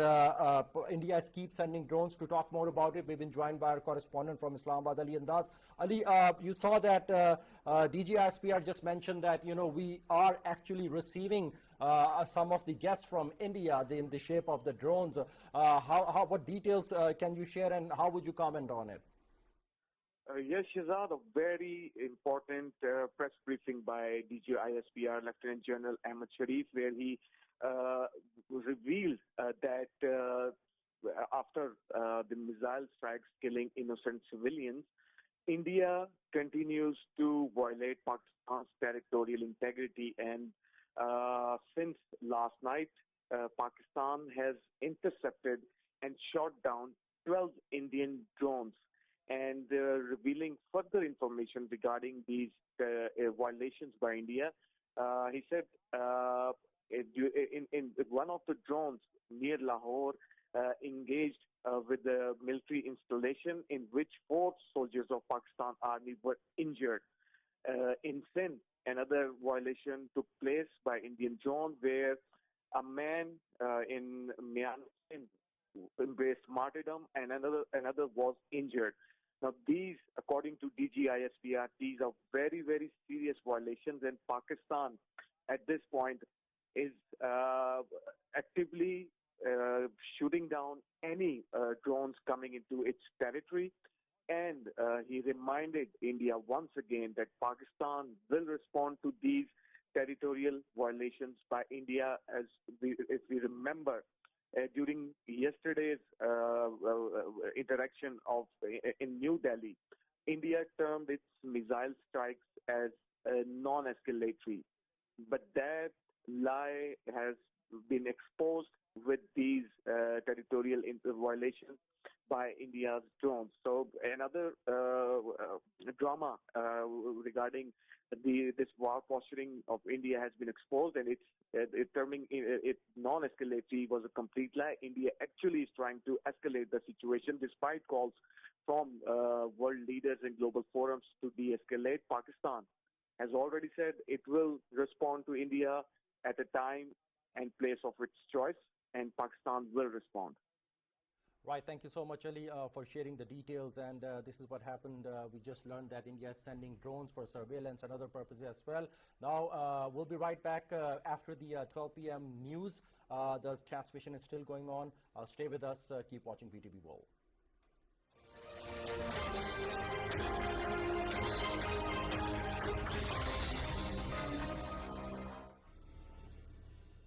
India keeps sending drones. To talk more about it, we've been joined by our correspondent from Islamabad, Ali Andaz. Ali, you saw that DG ISPR just mentioned that, you know, we are actually receiving some of the guests from India in the shape of the drones. What details can you share, and how would you comment on it? Yes, Shahzad, a very important press briefing by DG ISPR Lieutenant General Ahmed Sharif, where he revealed that after the missile strikes killing innocent civilians, India continues to violate Pakistan's territorial integrity. And since last night, Pakistan has intercepted and shot down 12 Indian drones, and revealing further information regarding these violations by India. He said in one of the drones near Lahore engaged with the military installation, in which 4 soldiers of Pakistan Army were injured. In Sindh, another violation took place by Indian drone, where a man in Myanmar embraced martyrdom, and another was injured. Now, these, according to DG ISPR, these are very, very serious violations, and Pakistan at this point is actively shooting down any drones coming into its territory. And he reminded India once again that Pakistan will respond to these territorial violations by India. If we remember, during yesterday's interaction in New Delhi, India termed its missile strikes as non-escalatory. But that lie has been exposed with these territorial violations by India's drones. So another drama regarding this war posturing of India has been exposed, and terming it non-escalatory was a complete lie. India actually is trying to escalate the situation despite calls from world leaders and global forums to de-escalate. Pakistan has already said it will respond to India at a time and place of its choice, and Pakistan will respond. Right. Thank you so much, Ali, for sharing the details. And this is what happened. We just learned that India is sending drones for surveillance and other purposes as well. Now, we'll be right back after the 12 p.m. news. The transmission is still going on. Stay with us. Keep watching PTV World.